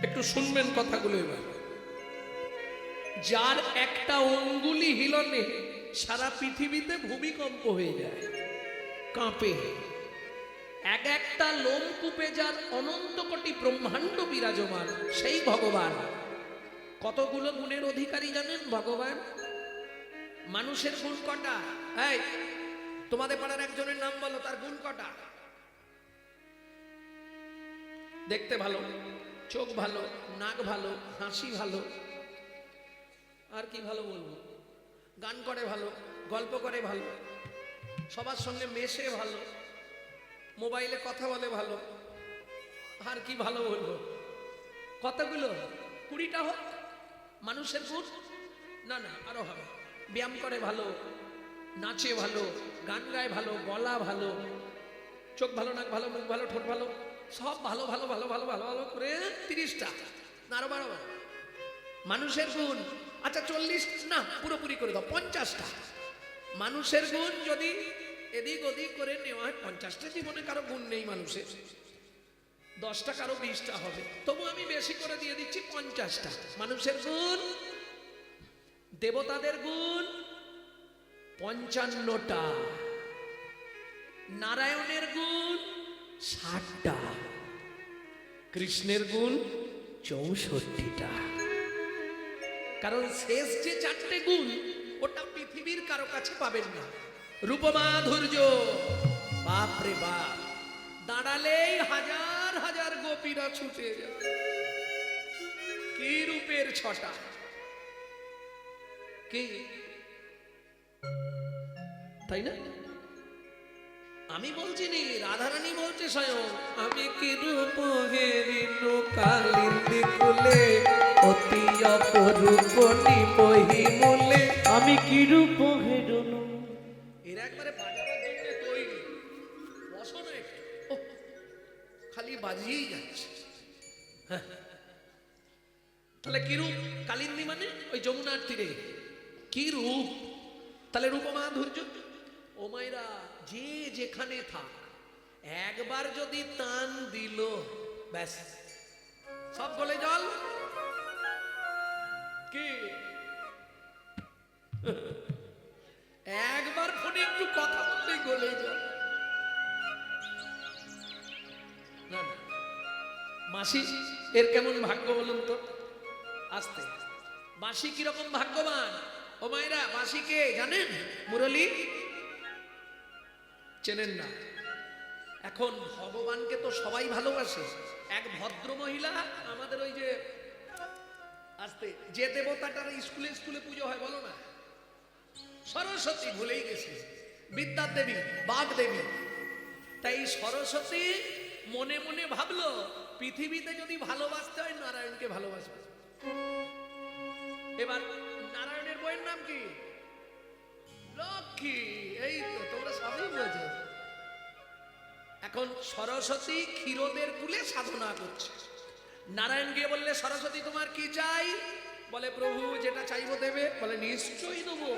একটু শুনবেন কথাগুলো এবার। যার একটা অঙ্গুলি হিলনে সারা পৃথিবীতে ভূমিকম্প হয়ে যায়, কাঁপে। এক একটা লোমকূপে যার অনন্ত কোটি ব্রহ্মাণ্ড বিরাজমান, সেই ভগবান। কতগুলো গুণের অধিকারী জানেন ভগবান? মানুষের গুণ কটা? এই তোমাদের পাড়ার একজনের নাম বলো, তার গুণ কটা? দেখতে ভালো, চোখ ভালো, নাক ভালো, হাসি ভালো, আর কি ভালো বলবো? গান করে ভালো, গল্প করে ভালো, সবার সঙ্গে মেশে ভালো, মোবাইলে কথা বলে ভালো, আর কি ভালো বলবো? কতগুলো? 20টা হোক মানুষের গুণ? না না, আরো হবে। ব্যায়াম করে ভালো, নাচে ভালো, গান গায় ভালো, গলা ভালো, চোখ ভালো, নাক ভালো, মুখ ভালো, ঠোঁট ভালো, সব ভালো ভালো ভালো ভালো ভালো ভালো করে 30টা না আরো 12 মানুষের গুণ। আচ্ছা 40 না, পুরোপুরি করে দাও, 50টা মানুষের গুণ যদি এদিক ওদিক করে নেওয়া হয়। 50টা জীবনে কারো গুণ নেই মানুষের, 10টা কারো 20টা হবে, তবু আমি বেশি করে দিয়ে দিচ্ছি 50টা মানুষের গুণ। দেবতাদের গুণ 55টা, নারায়ণের গুণ 60টা, কৃষ্ণের গুণ 64টা। কারণ শেষ যে 4টে গুণ ওটা পৃথিবীর কারো কাছে পাবেন না। রূপমাধুর্য, বাপ রে বাপ, দাঁড়ালেই হাজার হাজার গোপীরা ছুটে যাবে। কি রূপের 6টা, কি তাই না? আমি বলছি নি, রাধারানী বলছে স্বয়ং, আমি কি রূপ হেরিনু কালিন্দী কুলে অতি অপরূপ নিবহিমূলে। আমি কি রূপ হেরনু। এরা একবারে বাজাবার জন্য তৈরি। বসো না একটু, ওহ, খালি বাজিয়েই যাচ্ছে। হ্যাঁ, তাহলে কি রূপ? কালিন্দী মানে ওই যমুনার তীরে কি রূপ? তাহলে রূপমাধুর্য। ও মাইরা, যে যেখানে থাক, একবার যদি টান দিল ব্যাস সব গলে জল। কি একবার ফোনে একটু কথা বললেই গলে জল। না না, মাসি এর কেমন ভাগ্য বলুন তো? আসতে মাসি কিরকম ভাগ্যবান। ও মায়েরা, মাসি কে জানেন? মুরলী চেনেন না? এখন ভগবানকে তো সবাই ভালোবাসে। এক ভদ্র মহিলা আমাদের ওই যে আসতে যে দেবতাটার স্কুলে স্কুলে পুজো হয় বলো না, সরস্বতী, ভুলেই গেছে, বিদ্যার দেবী, বাগ দেবী। তাই সরস্বতী মনে মনে ভাবলো, পৃথিবীতে যদি ভালোবাসতে হয় নারায়ণকে ভালোবাসবে। এবার নারায়ণের বইয়ের নাম কি? লক্ষ্মী। এই তো, তোমরা সবই বোঝো। এখন সরস্বতী ক্ষীরোদের কুলে সাধনা করছে। নারায়ণ গিয়ে বললে, সরস্বতী তোমার কি চাই? বলে, প্রভু যেটা চাইবো দেবে। বলে, নিশ্চয়ই দেবো।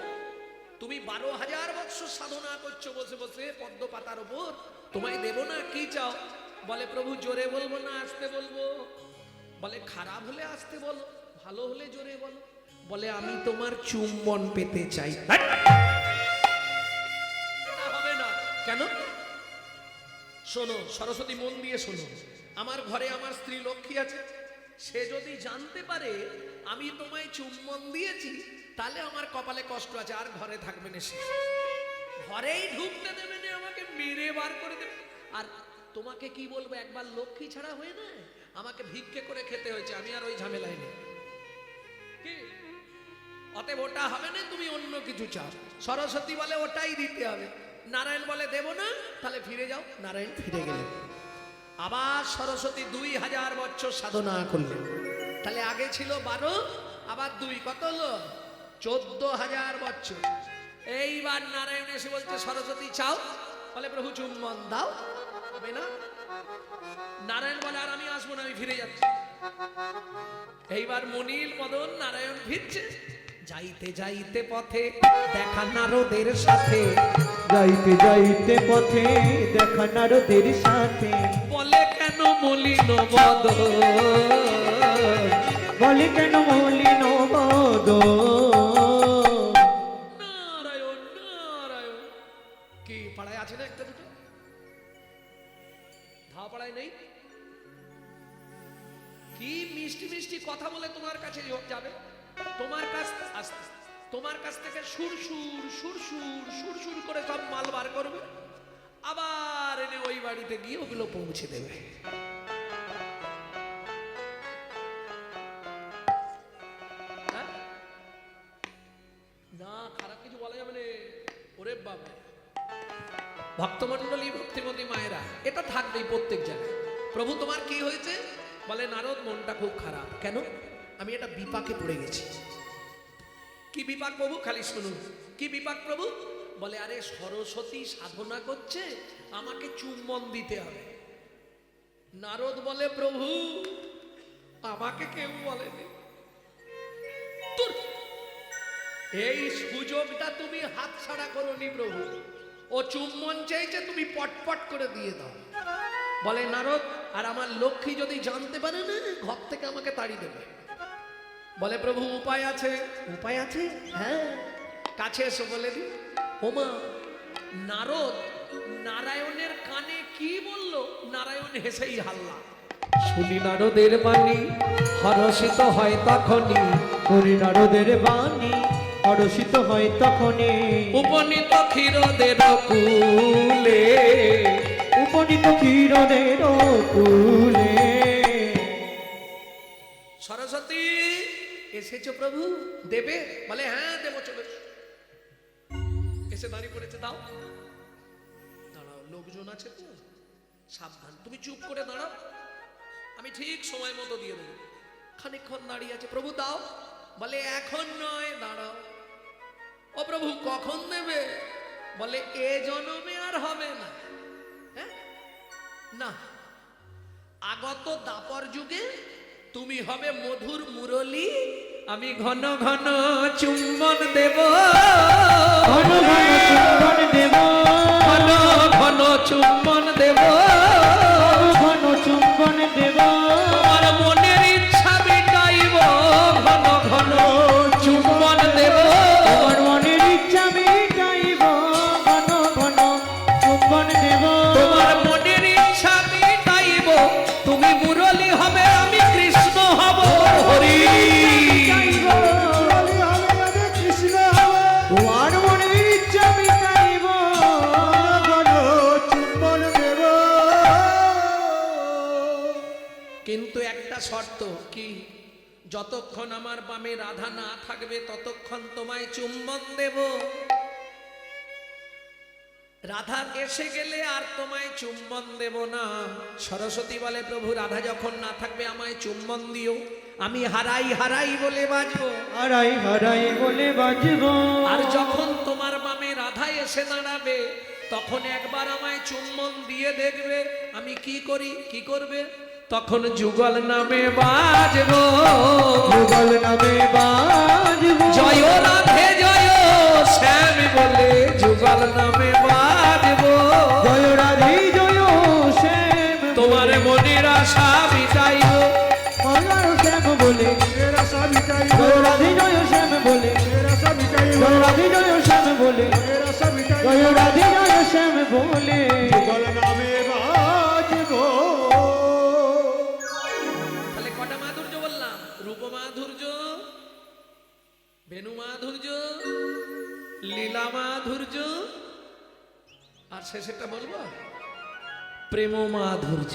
তুমি 12,000 বৎসর সাধনা করছো বসে বসে পদ্ম পাতার উপর, তোমায় দেব না? কি চাও? বলে, প্রভু জোরে বলবো না আস্তে বলবো? বলে, খারাপ হলে আস্তে বলো, ভালো হলে জোরে বলো। বলে, আমি তোমার চুম্বন পেতে চাই। হবে না। কেন? শোনো সরস্বতী, মন দিয়ে শোনো। আমার ঘরে আমার স্ত্রী লক্ষ্মী আছে, সে যদি জানতে পারে আমি তোমায় চুম্বন দিয়েছি, তাহলে আমার কপালে কষ্ট আছে, আর ঘরে থাকবে না। সে ঘরেই ঢুকতে দেবে না, আমাকে মেরে বার করে দেবে। আর তোমাকে কি বলবো, একবার লক্ষ্মী ছাড়া হয়ে না, আমাকে ভিক্ষে করে খেতে হয়েছে, আমি আর ওই ঝামেলায় নেই। কি অতএব ওটা হবে না, তুমি অন্য কিছু চাও। সরস্বতী বলে ওটাই দিতে হবে। নারায়ণ বলে দেব না, তাহলে ফিরে যাও। নারায়ণ ফিরে গেলেন। আবার সরস্বতী 2000 বছর সাধনা করলেন। তাহলে আগে ছিল 12, আবার 2 কত হলো? 14,000 বছর। এইবার নারায়ণ এসে বলছে, সরস্বতী চাও? বলে, প্রভু চুম্বন দাও। হবে না। নারায়ণ বলে, আর আমি আসবো না, আমি ফিরে যাচ্ছি। এইবার মনীল মদন নারায়ণ ফিরছে। যাইতে যাইতে পথে দেখা নারদের সাথে, যাইতে যাইতে পথে দেখা নারদের সাথে। বলে, কেন মলিন বদন বলে কেন মলিন বদন। নারায়ণ নারায়ণ। কি পাড়ায় আছে না একটা দুটো? ধাওয়া পাড়ায় নেই? কি মিষ্টি মিষ্টি কথা বলে তোমার কাছে যাবে, তোমার কাছ থেকে সুরসুর সুরসুর সুরসুর করে সব মাল বার করবে, আবার এনে ওই বাড়িতে গিয়ে ওগুলো পৌঁছে দেবে। হ্যাঁ? না, খারাপ কিছু বলা যাবে না। ওরে বাবা, ভক্তমণ্ডলী ভক্তিমতী মায়েরা, এটা থাকবেই প্রত্যেক জায়গায়। প্রভু তোমার কি হয়েছে? বলে নারদ, মনটা খুব খারাপ। কেন? আমি এটা বিপাকে পড়ে গেছি। কি বিপাক প্রভু? খালি শুনুন। কি বিপাক প্রভু? বলে আরে সরস্বতী সাধনা করছে, আমাকে চুম্বন দিতে হবে। নারদ বলে প্রভু আমাকে কেউ বলেনি, তোর এই সুযোগটা তুমি হাতছাড়া করোনি প্রভু। ও চুম্বন চাইছে, তুমি পটপট করে দিয়ে দাও। বলে নারদ, আর আমার লক্ষ্মী যদি জানতে পারে না, ঘর থেকে আমাকে তাড়িয়ে দেবে। বলে প্রভু উপায় আছে। উপায় আছে? হ্যাঁ, কাছে এসো বলে দি। ওমা, নারদ নারায়ণের কানে কি বলল? নারায়ণ হেসেই হাল্লা। শুনি নারদের বাণী হরষিত হয় তখনই, করি নারদের বাণী হরষিত হয় তখনই। উপনীত ক্ষীরদের কুলে, উপনীত ক্ষীরদের কুলে। সরস্বতী এসেছো প্রভু, দেবে? বলে হ্যাঁ দেবো, চলে এসে দাঁড়িয়ে পড়েছে। দাও, দাঁড়াও, লোকজন আছে তো, সাবধান, তুমি চুপ করে দাঁড়াও, আমি ঠিক সময় মতো দিয়ে দেবো। খানিকক্ষণ দাঁড়িয়ে আছে। প্রভু দাও। বলে এখন নয়, দাঁড়াও। ও প্রভু কখন দেবে? বলে এ জন্মে আর হবে না। হ্যাঁ না, আগত দাপর যুগে তুমি হবে মধুর মুরলী, আমি ঘন ঘন চুম্বন দেব, ঘন ঘন চুম্বন দেব, ঘন ঘন চুম্বন দেব, ঘন চুম্বন দেব। আমার মনের ইচ্ছা মিটাইব, ঘন ঘন চুম্বন দেব। আমার মনের ইচ্ছা মিটাইব, ঘন ঘন চুম্বন দেব। তোমার মনের ইচ্ছা মিটাইব, তুমি মুরলী হবে, আমি কৃষ্ণ হব। হরি তোমার মনের ইচ্ছা মিটাইব, ঘন চুম্বন দেব। কিন্তু একটা শর্ত। কি? যতক্ষণ আমার বামে রাধা না থাকবে ততক্ষণ তোমায় চুম্বন দেব। রাধা এসে গেলে আর তোমায় চুম্বন দেব না। সরস্বতী বলে প্রভু রাধা যখন না থাকবে আমায় চুম্বন দিও, আমি হারাই হারাই বলে বাজবো। হারাই হারাই বলে বাজব। আর যখন তোমার বামে রাধা এসে দাঁড়াবে তখন একবার আমায় চুম্বন দিয়ে দেখবে আমি কি করি। কি করবে? তখন যুগল নামে বাজবো, যুগল নামে বাজব। জয় রাধে জয় শ্যাম বলে যুগল নামে বাজবো। জয় রাধে জয় শ্যাম, তোমার মনের আশা মিটাইব, মনের শ্যাম বলে জয় রাধে জয় শ্যাম বলে, জয় রাধে জয় শ্যাম বলে, জয় রাধে জয় শ্যাম বলে। তাহলে কটা মাধুর্য বললাম? রূপ মাধুর্য, বেনু মাধুর্য, লীলা মাধুর্য, আর শেষেরটা বলবো প্রেম মাধুর্য।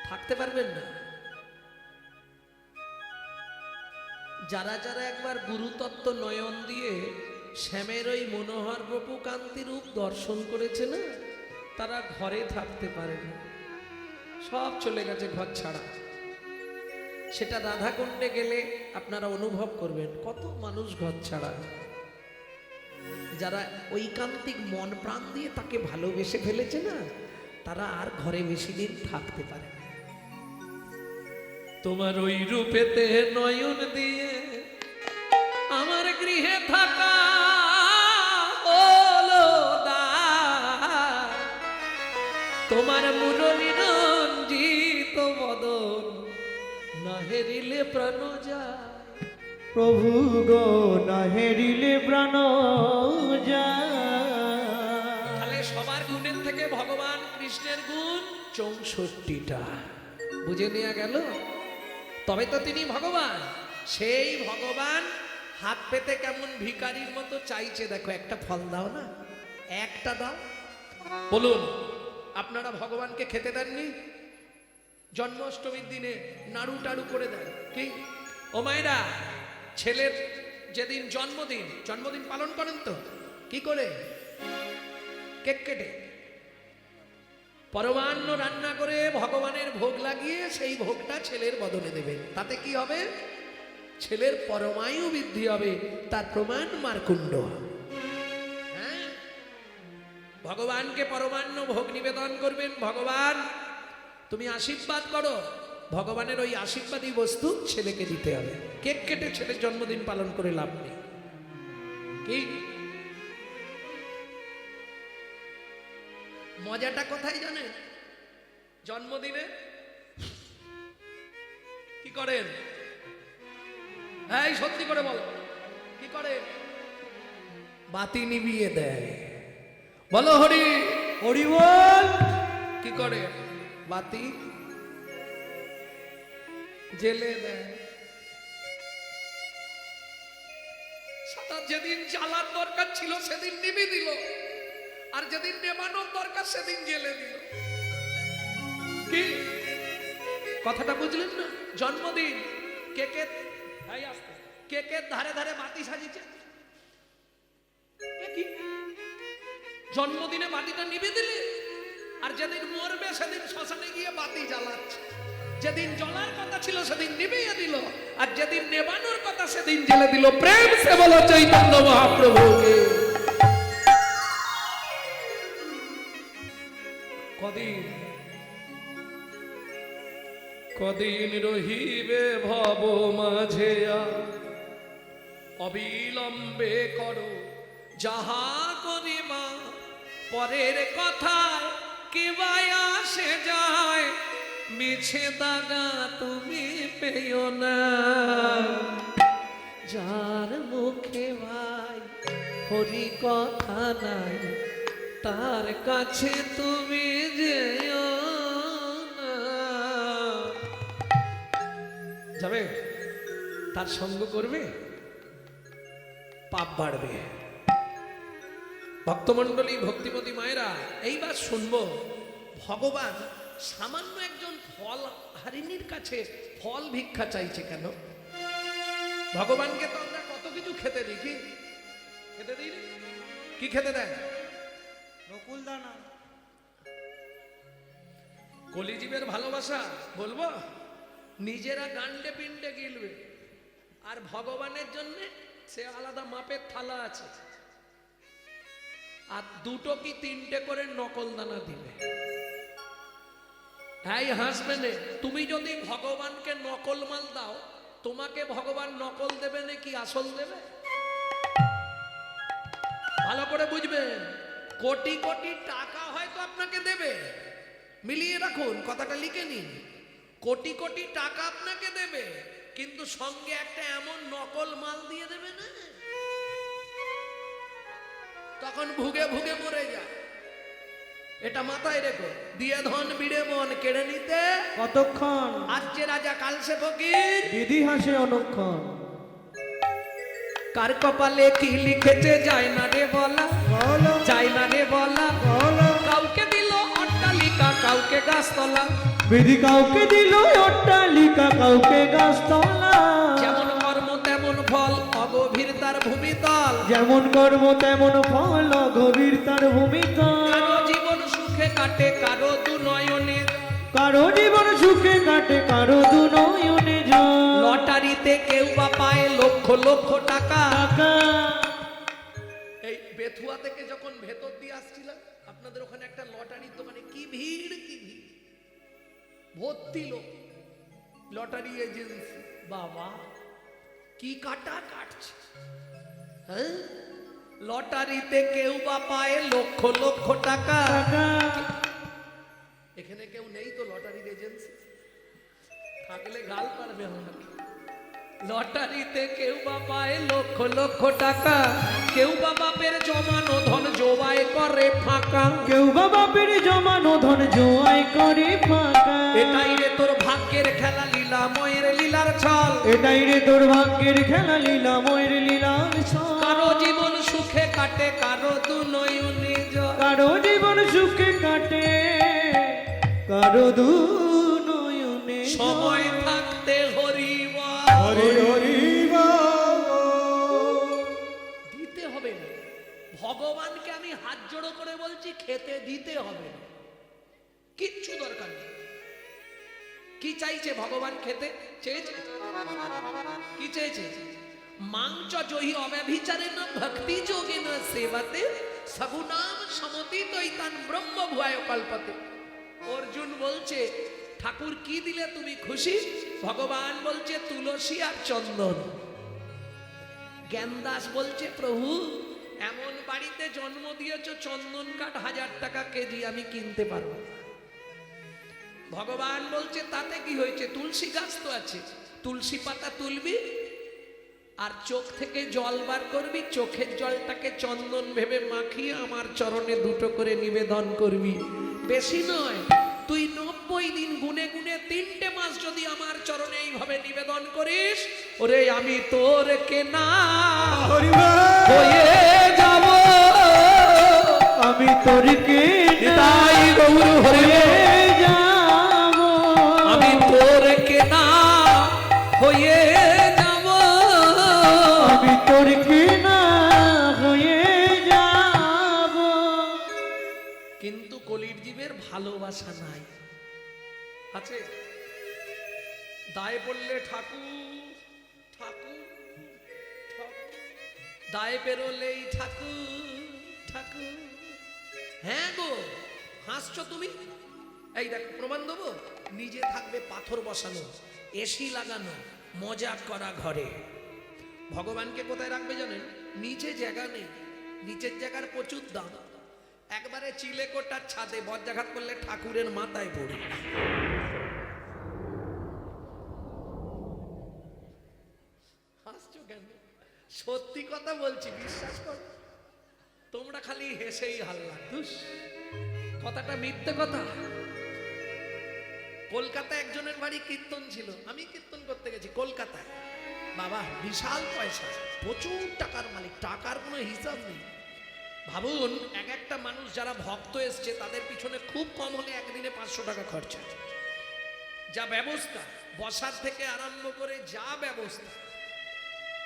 থাকতে পারবেন না? যারা যারা একবার গুরুতত্ত্ব নয়ন দিয়ে শ্যামের ওই মনোহর বপু কান্তি রূপ দর্শন করেছে না, তারা ঘরে থাকতে পারে না, সব চলে গেছে ঘর ছাড়া। সেটা রাধাকুণ্ডে গেলে আপনারা অনুভব করবেন কত মানুষ ঘর ছাড়া। যারা ঐকান্তিক মন প্রাণ দিয়ে তাকে ভালোবেসে ফেলেছে না, তারা আর ঘরে বেশি দিন থাকতে পারে না। তোমার ওই রূপেতে নয়ন দিয়ে আমার গৃহে থাকা হলো দায়। তোমার মুরলী রঞ্জিত বদন না হেরিলে প্রাণ যায়। প্রভু গো না হেরিলে প্রাণ যায়। তাহলে সবার গুণের থেকে ভগবান কৃষ্ণের গুণ 64টা বুঝে নেওয়া গেল। তবে তো তিনি ভগবান। সেই ভগবান হাত পেতে কেমন ভিখারির মতো চাইছে, দেখো একটা ফল দাও না, একটা দাও। বলুন, আপনারা ভগবানকে খেতে দেননি? জন্মাষ্টমীর দিনে নাড়ু টাড়ু করে দেন কি? ও মায়েরা, ছেলের যেদিন জন্মদিন পালন করেন তো কি করে? কেক কেটে পরমান্ন রান্না করে ভগবানের ভোগ লাগিয়ে সেই ভোগটা ছেলের বদনে দেবেন। তাতে কি হবে? ছেলের পরমায়ু বৃদ্ধি হবে। তার প্রমাণ মার্কুণ্ড। হ্যাঁ, ভগবানকে পরমান্ন ভোগ নিবেদন করবেন। ভগবান তুমি আশীর্বাদ করো, ভগবানের ওই আশীর্বাদী বস্তু ছেলেকে দিতে হবে। কেক কেটে ছেলের জন্মদিন পালন করে লাভ নেই। কি মজাটা কোথায় জানেন? জন্মদিনে কি করেন? এই সত্যি করে বল, কি করে? বাতি নিভিয়ে দেয়। বলো হরি হরি বল। কি করে? বাতি জেলে দেয়। সাদা যেদিন জ্বালার দরকার ছিল সেদিন নিভে দিল, আর যেদিন নেবানোর দরকার সেদিন জেলে দিল। কি কথাটা বুঝলেন না? জন্মদিন কেকের কেকের ধারে ধারে বাতি সাজিয়েছে। কি জন্মদিনে বাতিটা নিভে দিলে, আর যেদিন মরবে সেদিন শ্মশানে গিয়ে বাতি জ্বালাচ্ছে। যেদিন জ্বলার কথা ছিল সেদিন নিভিয়ে দিল, আর যেদিন নেবানোর কথা সেদিন জেলে দিল। প্রেম সে বলো চৈতন্য মহাপ্রভুকে। কদিন রহিবে ভব মাঝে, অবিলম্বে করো যাহা করিবা। পরের কথায় কিবা আসে যায়, মিছে দাগা তুমি পেও না। যার মুখে ভাই হরি কথা নাই, তার কাছে তুমি যেও না। যাবে, তার সঙ্গ করবে, পাপ বাড়বে। ভক্তমণ্ডলী, ভক্তিমতী মায়েরা, এইবার শুনবো ভগবান সামান্য একজন ফল হারিনীর কাছে ফল ভিক্ষা চাইছে কেন? ভগবানকে তো আমরা কত কিছু খেতে দিই, কি খেতে দিই? কি খেতে দেন? নকুল দানা। কলিজীবের ভালোবাসা বলবো, নিজেরা গান্ডে পিণ্ডে গিলবে, আর ভগবানের জন্য সে আলাদা মাপের থালা আছে, আর দুটো কি তিনটে করে নকল দানা দিবে। হ্যাঁ, হাসবে না। তুমি যদি ভগবানকে নকল মাল দাও, তোমাকে ভগবান নকল দেবে নাকি আসল দেবে? ভালো করে বুঝবেন। কোটি কোটি টাকা হয়তো আপনাকে দেবে, মিলিয়ে রাখুন, কথাটা লিখে নিন। কোটি কোটি টাকা আপনাকে দেবে, কিন্তু সঙ্গে একটা এমন নকল মাল দিয়ে দেবে না, তখন ভুগে ভুগে মরে যায়। এটা মাথায় রেখো। দিয়ে ধন বিড়ে মন কেড়ে নিতে কতক্ষণ? আজকে রাজা কাল সে ফকির, বিধি হাসে অনুক্ষণ। কার কপালে কি লিখেছে যায় না রে বলা, যায় না রে বলা। কাউকে দিল অট্টালিকা, কাউকে গাছতলা। বিধি কাউকে দিল অট্টালিকা, কাউকে গাছতলা। যেমন কর্ম তেমন ফল, অগভীর তার ভূমিতল। যেমন কর্ম তেমন ফল, গভীর তার ভূমিতল। কারো জীবন সুখে কাটে, কারো দু নয়নে। কারো জীবন সুখে কাটে, কারো দু নয়নে জল। লটারিতে কেউ বা পায় লক্ষ লক্ষ টাকা। এই বেথুয়া থেকে যখন ভেতর দিয়ে আসছিলাম, আপনাদের ওখানে একটা লটারির দোকানে কি ভিড়, কি ভিড়, ভর্তি লোক। লটারি এজেন্সি, বাবা কি কাটা কাটছে। হ্যাঁ, লটারিতে কেউ বা পায় লক্ষ লক্ষ টাকা। গাল পারবে আমাকে। লটারিতে কেউ বা পায় লক্ষ লক্ষ টাকা, কেউ বা বাপের জমানো ধন জোয়াই করে ফাঁকা। কেউ বা বাপের জমানো ধন জোয়াই করে ফাঁকা। এটাই রে তোর ভাগ্যের খেলা, লীলাময়ের লীলার ছল। এটাই রে তোর ভাগ্যের খেলা, লীলাময়ের লীলার ছল। কারো জীবন সুখে কাটে, কারো দু নয়নে জল। কারো জীবন সুখে কাটে, কারো দু নয়নে জল। সময় থাকতে হরিবা হরি হরি দিতে হবে না। ভগবানকে আমি হাত জোড়ো করে বলছি, খেতে দিতে হবে না, কিচ্ছু দরকার নেই। কি চাইছে ভগবান? খেতে চেয়েছে। কি চেয়েছে? মাংচ জহি অব্যভিচারেণ ভক্তি যোগেন সেবাতে সগুণাম সমতি দৈতান ব্রহ্ম ভুয়ায় কল্পতে। অর্জুন বলছে ঠাকুর কি দিলে তুমি খুশি? ভগবান বলছে তুলসী আর চন্দন। জ্ঞানদাস বলছে প্রভু এমন বাড়িতে জন্ম দিয়েছ, চন্দন কাঠ 1000 টাকা কেজি, আমি কিনতে পারবো না। ভগবান বলছে তাতে কি হয়েছে? তুলসী গাছ তো আছে, তুলসী পাতা তুলবি আর চোখ থেকে জল বার করবি, চোখের জলটাকে চন্দন ভেবে মাখিয়ে আমার চরণে 2টো করে নিবেদন করবি। বেশি নয়, তুই 90 দিন গুনে গুনে 3টে মাস যদি আমার চরণে এইভাবে নিবেদন করিস, ওরে আমি তোর কেনা হয়ে যাব। আমি তোর তাই গৌর হয়ে যাব। আমি তোর কেনা হয়ে যাব। আমি তোর কেনা হয়ে যাব। কিন্তু কলির জীবের ভালোবাসা নাই। আছে দায়ে পড়লে ঠাকুর ঠাকুর ঠাকুর, দায়ে বেরোলেই ঠাকুর ঠাকুর। হ্যাঁ গো, হাসছো তুমি? এই দেখো প্রমাণ দেবো। নিজে থাকবে পাথর বসানো, এসি লাগানো, মজা করা ঘরে। ভগবানকে কোথায় রাখবে জানেন? নিচে জায়গা নেই, নিচের জায়গার প্রচুর দাম। একবারে চিলেকোটার ছাদে বজ্রাঘাত করলে ঠাকুরের মাথায় পড়ে। হাসছো কেন? সত্যি কথা বলছি, বিশ্বাস করো। তোমরা খালি হেসেই হাল্লা। ধুস, কথাটা মিথ্যে কথা। কলকাতায় একজনের বাড়ি কীর্তন ছিল, আমি কীর্তন করতে গেছি কলকাতায়। বাবা বিশাল পয়সা, প্রচুর টাকার মালিক, টাকার কোনো হিসাব নেই। ভাবুন এক একটা মানুষ যারা ভক্ত এসছে তাদের পিছনে খুব কম হলে একদিনে 500 টাকা খরচা। যা ব্যবস্থা, বসার থেকে আরম্ভ করে যা ব্যবস্থা,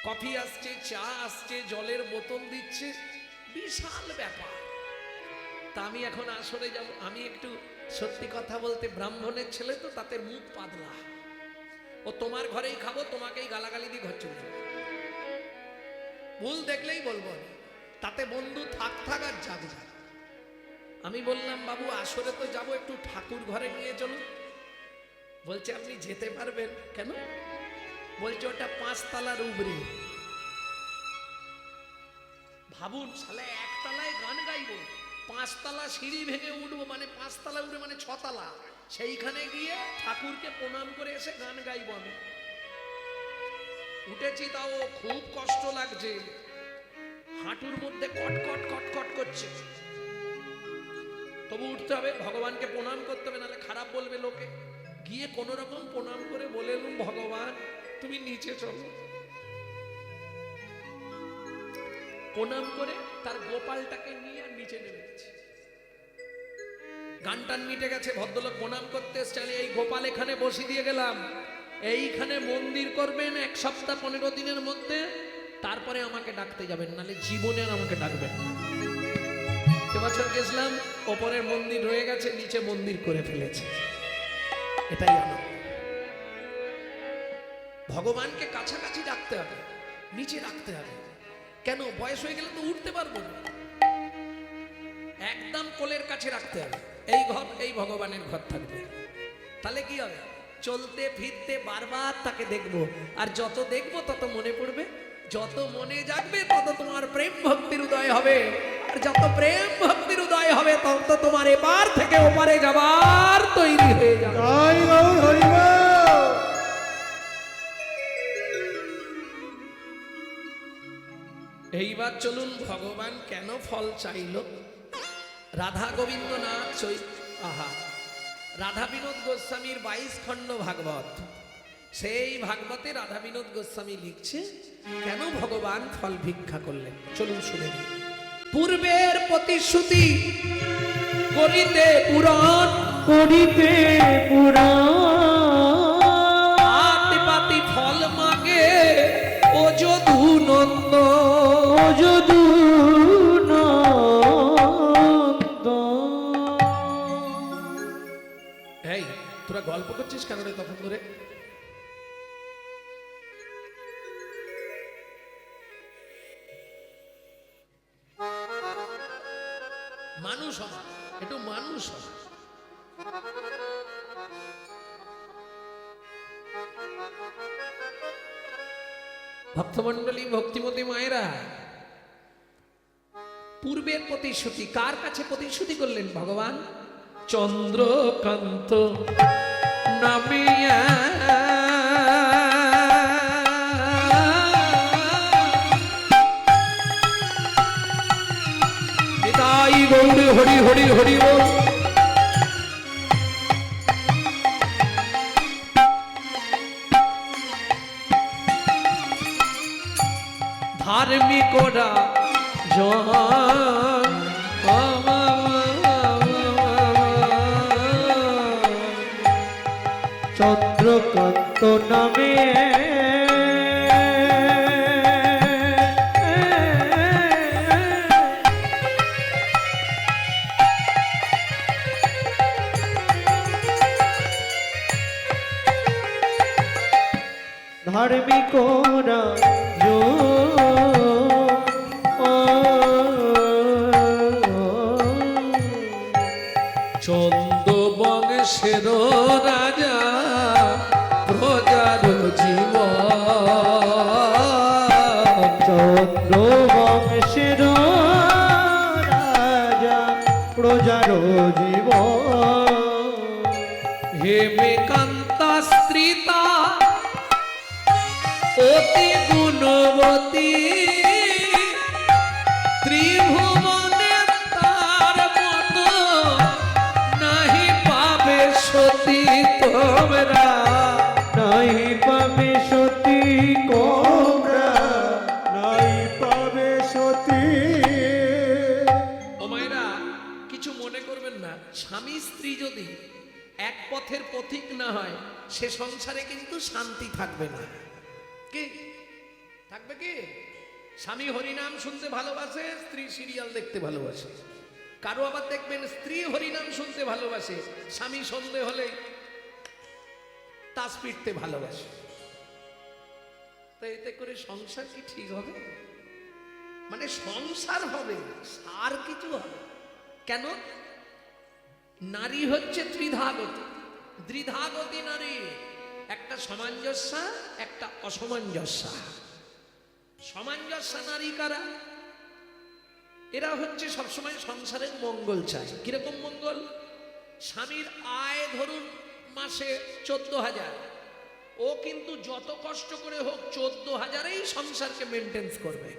কফি আসছে, চা আসছে, জলের বোতল দিচ্ছে, বিশাল ব্যাপার। তা আমি এখন আসরে যাব। আমি একটু সত্যি কথা বলতে, ব্রাহ্মণের ছেলে তো, তাতে মুখ পাতলা। ও তোমার ঘরেই খাবো, তোমাকেই গালাগালি দিয়ে ঘর চলে যাবো, ভুল দেখলেই বলবো আমি। তাতে বন্ধু থাক থাক আর যাক যাক। আমি বললাম বাবু আসরে তো যাবো, একটু ঠাকুর ঘরে নিয়ে চলুন। বলছে আপনি যেতে পারবেন? কেন? বলছে ওটা 5 তলার উপরে। ভাবুন শালা, 1 তলায় গান গাইবো, 5 তলা সিঁড়ি ভেঙে উঠবো, মানে 5 তলা উঠে মানে 6 তলা। সেইখানে গিয়ে ঠাকুরকে প্রণাম করে এসে গান গাইবো আমি। উঠেছি, তাও খুব কষ্ট লাগছে, হাঁটুর মধ্যে কটকট কটকট করছে, তবু উঠতে হবে, ভগবানকে প্রণাম করতে হবে, নাহলে খারাপ বলবে লোকে। গিয়ে কোন রকম প্রণাম করে বলে এলুম, ভগবান তুমি নিচে চলো। প্রণাম করে তার গোপালটাকে নিয়ে আর নিচে নেমে গেছে। গানটান মিটে গেছে, ভদ্রলোক প্রণাম করতে এসছে, এই গোপাল এখানে বসিয়ে দিয়ে গেলাম, এইখানে মন্দির করবেন 1 সপ্তাহ 15 দিনের মধ্যে, তারপরে আমাকে ডাকতে যাবেন, নাহলে জীবনে আর আমাকে ডাকবেন না। এবছর গেছিলাম, ওপরের মন্দির রয়ে গেছে, নিচে মন্দির করে ফেলেছে। এটাই আমার। ভগবানকে কাছাকাছি রাখতে হবে, নিচে রাখতে হবে। কেন? বয়স হয়ে গেলে তো উঠতে পারবো না, একদম কোলের কাছে রাখতে হবে। এই ঘর, এই ভগবানের ঘর থাকবে, তাহলে কি হবে? চলতে ফিরতে বারবার তাকে দেখবো, আর যত দেখবো তত মনে পড়বে, যত মনে জাগবে তত তোমার প্রেম ভক্তির উদয় হবে, আর যত প্রেম ভক্তির উদয় হবে তত তোমার এপার থেকে ওপারে যাবার তৈরি হয়ে যাবে। এইবার চলুন ভগবান কেন ফল চাইল। রাধা গোবিন্দ নাথ আহা রাধা বিনোদ গোস্বামীর 22 খণ্ড ভাগবত, সেই ভাগবতে রাধা বিনোদ গোস্বামী লিখছে কেন ভগবান ফল ভিক্ষা করলেন। চলুন শুনে নিই। পূর্বের প্রতিশ্রুতি করিতে পুরাণ করিতে পুরাণ হাতে পাতি ফল মাগে ও যদু নন্দ ও যদু নন্দ। এই তোরা গল্প করছিস কেন রে তখন ধরে? মানুষ হ, একটু মানুষ হ। ভক্তমণ্ডলী, ভক্তিমতী মায়েরা, পূর্বের প্রতিশ্রুতি কার কাছে প্রতিশ্রুতি করলেন ভগবান? চন্দ্রকান্ত নামিয়া নিতাই গৌর হরি হরি হরি বল। ধার্মিকরা জন চন্দ্রকান্ত নামে ধার্মিকরা চন্দ বংশের রাজা প্রজার জীব চন্দ্র বংশের রাজা প্রজার জীব হেমে কান্তা স্ত্রীতা অতি গুণবতী ত্রিভুবনে তার মতো নাহি পাবে সতী তোমরা। নাই পাবে সতী কোমরা নাই পাবে সতী। ও মায়েরা, কিছু মনে করবেন না, স্বামী স্ত্রী যদি এক পথের পথিক না হয় সে সংসারে কিন্তু শান্তি থাকবে না। কি থাকবে? কি স্বামী হরিনাম শুনতে ভালোবাসে, স্ত্রী সিরিয়াল দেখতে ভালোবাসে। কারো আবার দেখবেন স্ত্রী হরিনাম শুনতে ভালোবাসে, স্বামী সন্ধে হলে তাস পিটতে ভালোবাসে। তো এতে করে সংসার কি ঠিক হবে? মানে সংসার হবে, আর কিছু হবে কেন? নারী হচ্ছে ত্রিধাগতি, দ্বিধাগতি নারী, একটা সামঞ্জস্যা একটা অসামঞ্জস্যা। সামঞ্জস্যা নারী কারা? এরা হচ্ছে সবসময় সংসারের মঙ্গল চায়। কিরকম মঙ্গল? স্বামীর আয় ধরুন মাসে 14,000, ও কিন্তু যত কষ্ট করে হোক 14,000-এই সংসারকে মেনটেন্স করবে,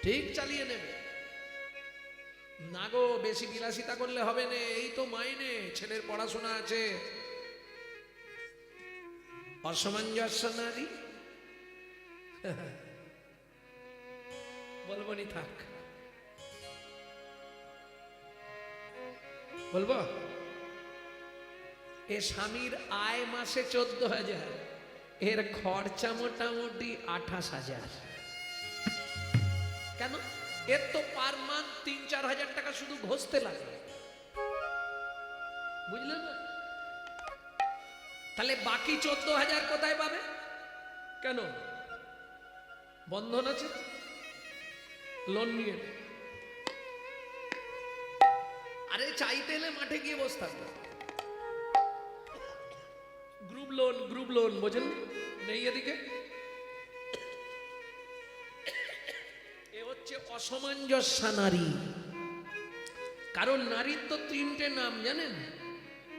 ঠিক চালিয়ে নেবে। না গো, বেশি বিলাসিতা করলে হবে না, এই তো মাইনে, ছেলের পড়াশোনা আছে। অসামঞ্জস্য নারী বলবো নি, থাক বলবো। এ স্বামীর আয় মাসে 14,000, এর খরচা মোটামুটি 28,000। কেন? এর তো পার মান্থ 3-4 হাজার টাকা শুধু ঘষতে লাগে, বুঝলেন না? তাহলে বাকি 14,000 কোথায় পাবে? কেন? বন্ধন আছে, লোন নিয়ে। আরে চাইতে এলে মাঠে গিয়ে বসে থাকবে। গ্রুপ লোন বোঝেন নেই এদিকে? এ হচ্ছে অসামঞ্জস্য নারী। কারণ নারীর তো 3টে নাম জানেন?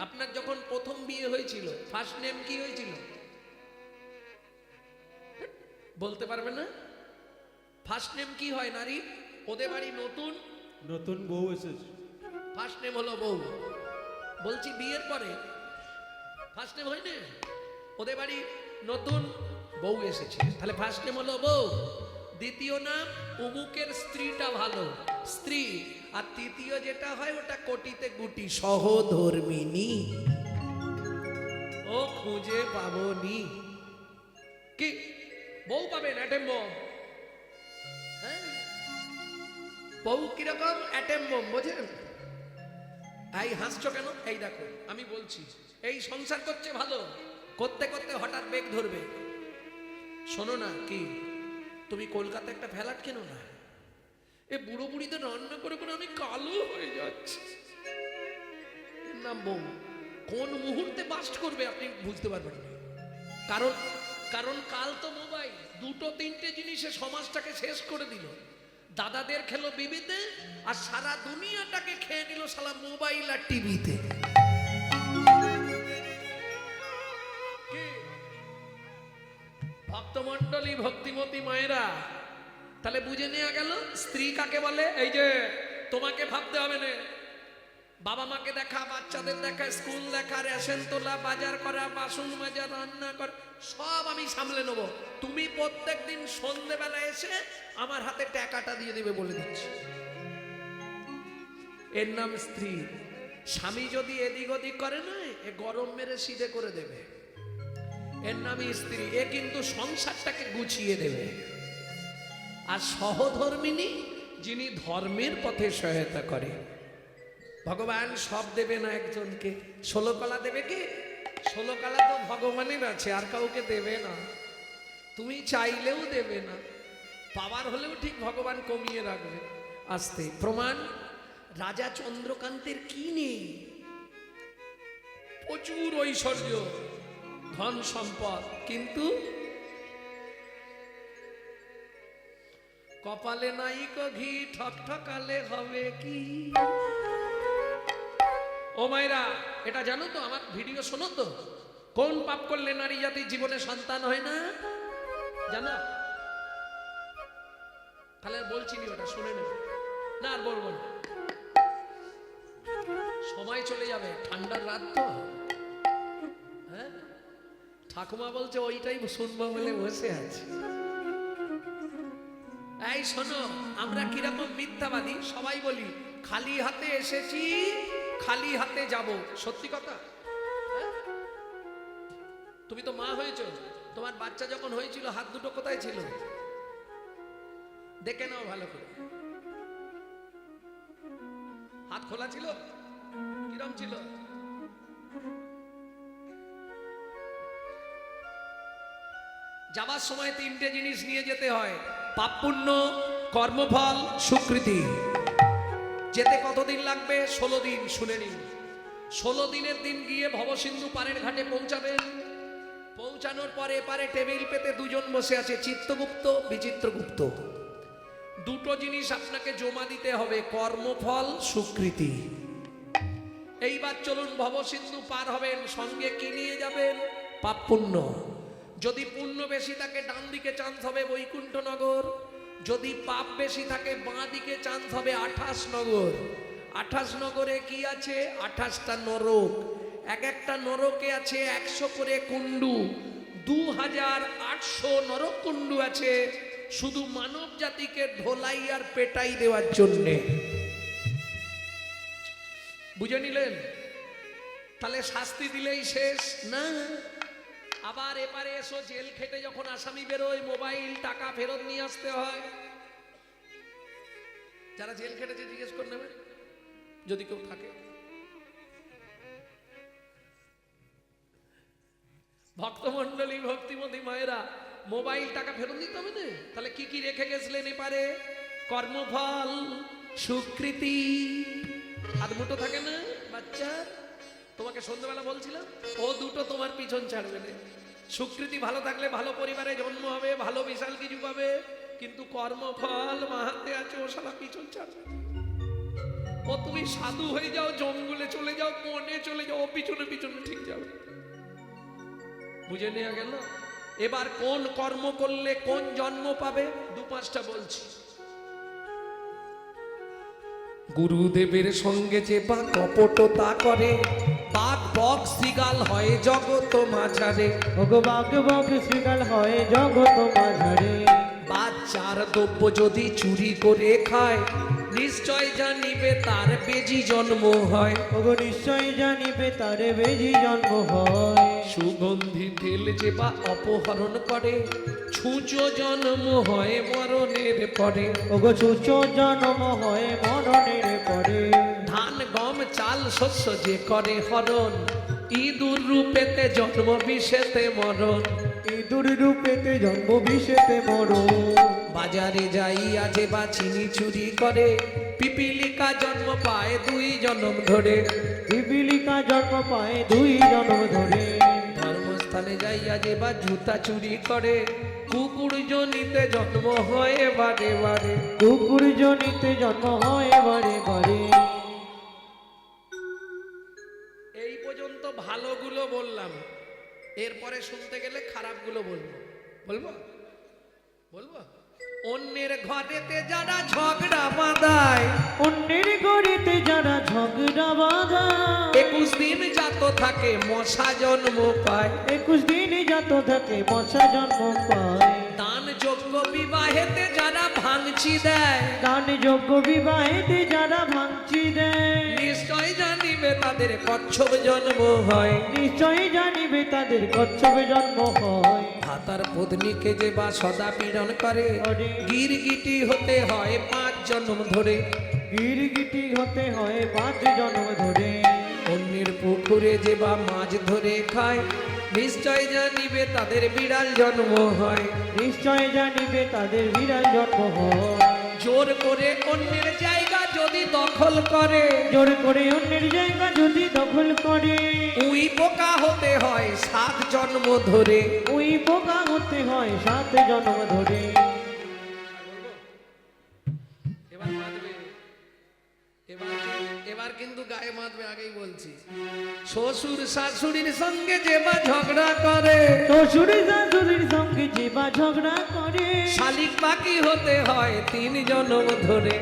আপনার যখন প্রথম বিয়ে হয়েছিল ফার্স্ট নেম কি হয়েছিল? বলতে পারবে না? ফার্স্ট নেম কি হয় নারী? ওদের বাড়ি নতুন নতুন বউ এসেছে। ফার্স্ট নেম হলো বউ। বলছি বিয়ের পরে ফার্স্ট নেম হয় না? ওদের বাড়ি নতুন বউ এসেছে, তাহলে ফার্স্ট নেম হলো বউ। দ্বিতীয় নাম অমুকের স্ত্রীটা ভালো স্ত্রী, আর তৃতীয় যেটা হয় ওটা কোটিতে গুটি, সহধর্মিনী। ও খুঁজে পাবনি কি? বউ পাবেন অ্যাটেম বম। হ্যাঁ, বউ কিরকম? অ্যাটেম বম, বোঝেন? এই হাসছো কেন? এই দেখো আমি বলছি, এই সংসার করছে ভালো, করতে করতে হঠাৎ বেগ ধরবে। শোনো না, কি তুমি কলকাতা একটা ফ্ল্যাট কেন না? এ বুড়ো বুড়িতে রান্না করে করে আমি কালো হয়ে যাচ্ছি। এর নাম বউ। কোন মুহূর্তে বাস্ট করবে আপনি বুঝতে পারবেন না। কারণ কারণ কাল তো মোবাইল, দুটো তিনটে জিনিসে সমাজটাকে শেষ করে দিল। দাদাদের খেলো বিবিতে, আর সারা দুনিয়াটাকে খেয়ে নিল সালা মোবাইল আর টিভিতে। ভক্তমণ্ডলী, ভক্তিমতী মায়েরা, তাহলে বুঝে নেওয়া গেল স্ত্রী কাকে বলে। এই যে তোমাকে ভাবতে হবে না, বাবা মাকে দেখা, বাচ্চাদের দেখা, স্কুল দেখা, রেশন তোলা, বাজার করা, বাসন মাজা, রান্না করা, সব আমি সামলে নেব। তুমি প্রত্যেকদিন সন্ধ্যেবেলা এসে আমার হাতে টাকাটা দিয়ে দেবে বলে দিচ্ছি। এর নাম স্ত্রী। স্বামী যদি এদিক ওদিক করে না, এ গরম মেরে সিধে করে দেবে। এর নামই স্ত্রী। এ কিন্তু সংসারটাকে গুছিয়ে দেবে। আর সহধর্মিনী, যিনি ধর্মের পথে সহায়তা করে। ভগবান সব দেবে না একজনকে, 16 কলা দেবে কি? 16 কলা তো ভগবানের আছে, আর কাউকে দেবে না। তুমি চাইলেও দেবে না, পাওয়ার হলেও ঠিক ভগবান কমিয়ে রাখবে আস্তে। প্রমাণ, রাজা চন্দ্রকান্তের কি নেই? প্রচুর ঐশ্বর্য, ধন সম্পদ, কিন্তু কপালে নাই কো ঘি, ঠকঠকালে হবে কি? ও মায়েরা, এটা জানো তো? আমার ভিডিও শোনো তো? কোন পাপ করলে নারী জাতির জীবনে সন্তান হয় না জানো? তাহলে বলছি নি, ওটা শুনে নেবে না, আর বলবো না, সময় চলে যাবে, ঠান্ডার রাত তো। হ্যাঁ, ঠাকুমা বলছে ওইটাই শুনবো বলে বসে আছে। এই শোনো, আমরা কিরকম মিথ্যাবাদী, সবাই বলি খালি হাতে এসেছি, খালি হাতে যাব। সত্যি কথা। তুমি তো মা হয়েছো, তোমার বাচ্চা যখন হয়েছিল হাত দুটো কোথায় ছিল? দেখে নাও ভালো করে। হাত খোলা ছিল? কিরম ছিল? যাবার সময় তিনটে জিনিস নিয়ে যেতে হয়: পাপ পুণ্য, কর্মফল, স্বীকৃতি। যেতে কতদিন লাগবে? 16 দিন। শুনে নিন, 16 দিনের দিন গিয়ে ভবসিন্ধু পারের ঘাটে পৌঁছাবেন। পৌঁছানোর পরে এপারে টেবিল পেতে দুজন বসে আছে, চিত্তগুপ্ত, বিচিত্রগুপ্ত। দুটো জিনিস আপনাকে জমা দিতে হবে: কর্মফল, স্বীকৃতি। এইবার চলুন, ভবসিন্ধু পার হবেন, সঙ্গে কি নিয়ে যাবেন? পাপ পুণ্য। যদি পুণ্য বেশি থাকে ডান দিকে চান্স হবে বৈকুণ্ঠনগর, যদি পাপ বেশি থাকে বাঁ দিকে চান্স হবে 28 নগর। 28 নগরে কি আছে? 28টা নরক। এক একটা নরকে আছে 100 করে কুণ্ডু। 2800 নরক কুণ্ডু আছে শুধু মানব জাতিকে ধোলাই আর পেটাই দেওয়ার জন্যে। বুঝে নিলেন? তাহলে শাস্তি দিলেই শেষ না। আবার এপারে এসো, জেল খেটে যখন আসামি বেরোয়, মোবাইল, টাকা ফেরত নিয়ে আসতে হয়। যারা জেল খেটেছে জিজ্ঞেস করে নেবে যদি কেউ থাকে। ভক্তমণ্ডলী, ভক্তিমতী মায়েরা, মোবাইল, টাকা ফেরত দিতে হবে না? তাহলে কি কি রেখে গেছিলেন এপারে? কর্মফল, স্বীকৃতি। হাত মুঠো থাকে না বাচ্চা? তোমাকে সন্ধ্যাবেলা বলছিলাম, ও দুটো তোমার পিছন ছাড়বে না। স্বীকৃতি ভালো থাকলে ভালো পরিবারে জন্ম হবে, ভালো বিশাল কিছু পাবে, কিন্তু কর্মফল মাহাতে আছে, ও শালা পিছন ছাড়বে। ও তুমি সাধু হয়ে যাও, জঙ্গলে চলে যাও, বনে চলে যাও, ও পিছনে পিছনে ঠিক যাবে। বুঝে নেওয়া গেল? এবার কোন কর্ম করলে কোন জন্ম পাবে? দু পাঁচটা বলছি। গুরুদেবের সঙ্গে যে বা কপটতা করে, বাঘ বক শৃগাল হয় জগত মাঝারে। ওগো বাঘ বক শৃগাল হয় জগত মাঝারে। বাচ্চার দ্রব্য যদি চুরি করে খায়, নিশ্চয় জানিবে তার বেজি জন্ম হয়। ওগো নিশ্চয় জানিবে তার বেজি জন্ম হয়। সুগন্ধি তেল যে বা অপহরণ করে, ছুঁচো জন্ম হয় মরণের পরে। ওগো ছুঁচ জন্ম হয় মরণের পরে। ধান গম চাল শস্য যে করে হরণ, ইঁদুর রূপেতে জন্ম বিষেতে মরণ। ইঁদুর রূপেতে জন্ম বিষেতে মরণ। বাজারে যাইয়া যে বা চিনি চুরি করে, পিপিলিকা জন্ম পায় দুই জন্ম ধরে। পিপিলিকা জন্ম পায় দুই জন্ম ধরে। ধর্মস্থানে যাইয়া যে বা জুতা চুরি করে, কুকুর জনিতে জন্ম হয় বারে বারে। কুকুর জনিতে জন্ম হয় বারে বারে। এই পর্যন্ত ভালোগুলো বললাম, এরপরে শুনতে গেলে খারাপগুলো বলবো। বলবো বলবো অন্যের ঘরেতে যারা ঝগড়া বাঁধায়, অন্যের গড়িতে যারা ঝগড়া বাঁধায়, 21 দিন জাত থাকে মশা জন্ম পায়। 21 দিন জাত থাকে মশা জন্ম পায়। দান যোগ্য বিবাহেতে যারা ভাঙচি দেয়, দান যোগ্য বিবাহেতে যারা ভাঙচি দেয়, নিশ্চয় জানিবে তাদের কচ্ছপ জন্ম হয়। নিশ্চয় জানিবে তাদের কচ্ছপে জন্ম হয়। ভাতার পত্নীকে যে বা সদা পীড়ন করে, গিরগিটি হতে হয় 5 জন্ম ধরে। গিরগিটি হতে হয় 5 জন্ম ধরে। অন্যের পুকুরে যে বা মাছ ধরে খায়, নিশ্চয় জানিবে তাদের বিড়াল জন্ম হয়। নিশ্চয় জানিবে তাদের বিড়াল জন্ম হয়। জোর করে অন্যের জায়গা যদি দখল করে, জোর করে অন্যের জায়গা যদি দখল করে, উই পোকা হতে হয় 7 জন্ম ধরে। ওই পোকা হতে হয় 7 জন্ম ধরে। এবার মাতবে, এবার কিন্তু গায়ে মাতবে, আগেই বলছি। শ্বশুর শাশুড়ির সঙ্গে যে বা ঝগড়া করে, শ্বশুর শাশুড়ির সঙ্গে যে বা ঝগড়া করে, শালিক বাকি হতে হয় 3 জন্ম ধরে।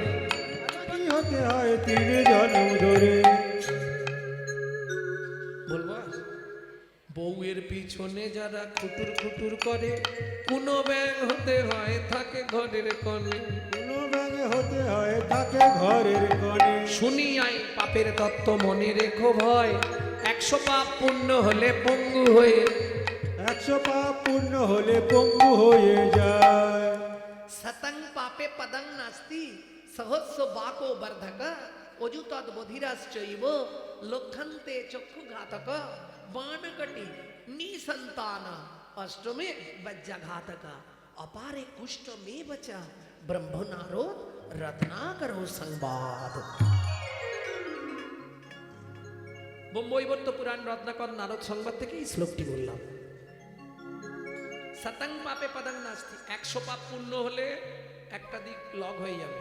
কি হতে হয় 3 জন্ম ধরে। বলবো বউয়ের পিছনে যারা খুটুর খুটুর করে, কোনো ব্যাং হতে হয় থাকে ঘরের কোণে। কোনো ব্যাঙে হতে হয় থাকে ঘরের কোণে। শুনি আই পাপের তত্ত্ব মনে রেখো ভয়, 100 পাপ পূর্ণ হলে পঙ্গু হয়ে। 100 পাপ পূর্ণ হলে পঙ্গু হয়ে যায়। সতং পাপে পদং নাস্তি, সহস্র বাকো বর্ধক, অযুতদ বধিরাশ্চৈব, লক্ষন্তে চক্ষু ঘাতক, বাণকটি নিসন্তান, অষ্টমে বজ্রঘাতক, অপারে কুষ্ঠ মে বচ, ব্রহ্মনারো রত্নাকরো সংবাদ। বোম্বৈবর্ত পুরাণ রত্নাকর নারদ সংবাদ থেকে এই শ্লোকটি বললাম। সতং পাপে পদং নাস্তি, 100 পাপ পূর্ণ হলে একটা দিক লক হয়ে যাবে।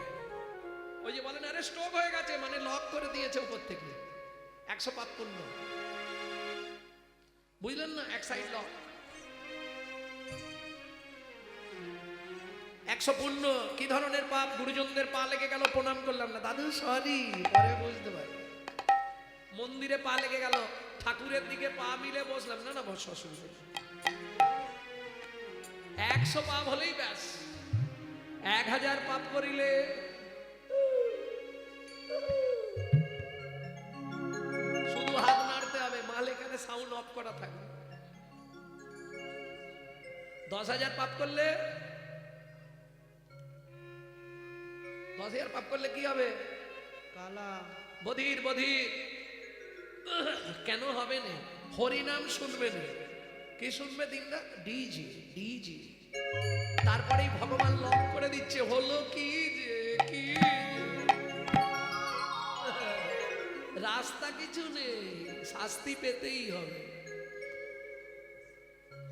ওই যে বলেন আরে স্ট্রোক হয়ে গেছে, মানে লক করে দিয়েছে উপর থেকে। 100 পাপ পূর্ণ, বুঝলেন না? এক সাইড লক। 100 পূর্ণ। কি ধরনের পাপ? গুরুজনদের পা লেগে গেল, প্রণাম করলাম না, দাদু সরি, পরে বুঝতে পারি। মন্দিরে পা লেগে গেল, ঠাকুরের দিকে পা মিলে বসলাম না, না বস, অসুবিধা নেই। 100 পাপ হলেই ব্যাস। 1000 পাপ করিলে শুধু হাত নাড়তে হবে, মাল এখানে সাউন্ড অফ করা থাকবে। 10,000 পাপ করলে, 10,000 পাপ করলে কি হবে? কালা বধির বধির। কেন হবে না? হরিনাম শুনবে না। কি শুনবে দিনটা? ডিজি ডিজি। তারপরেই ভগবান লক করে দিচ্ছে, হলো কি যে কি রাস্তা কিছু নেই, শাস্তি পেতেই হবে।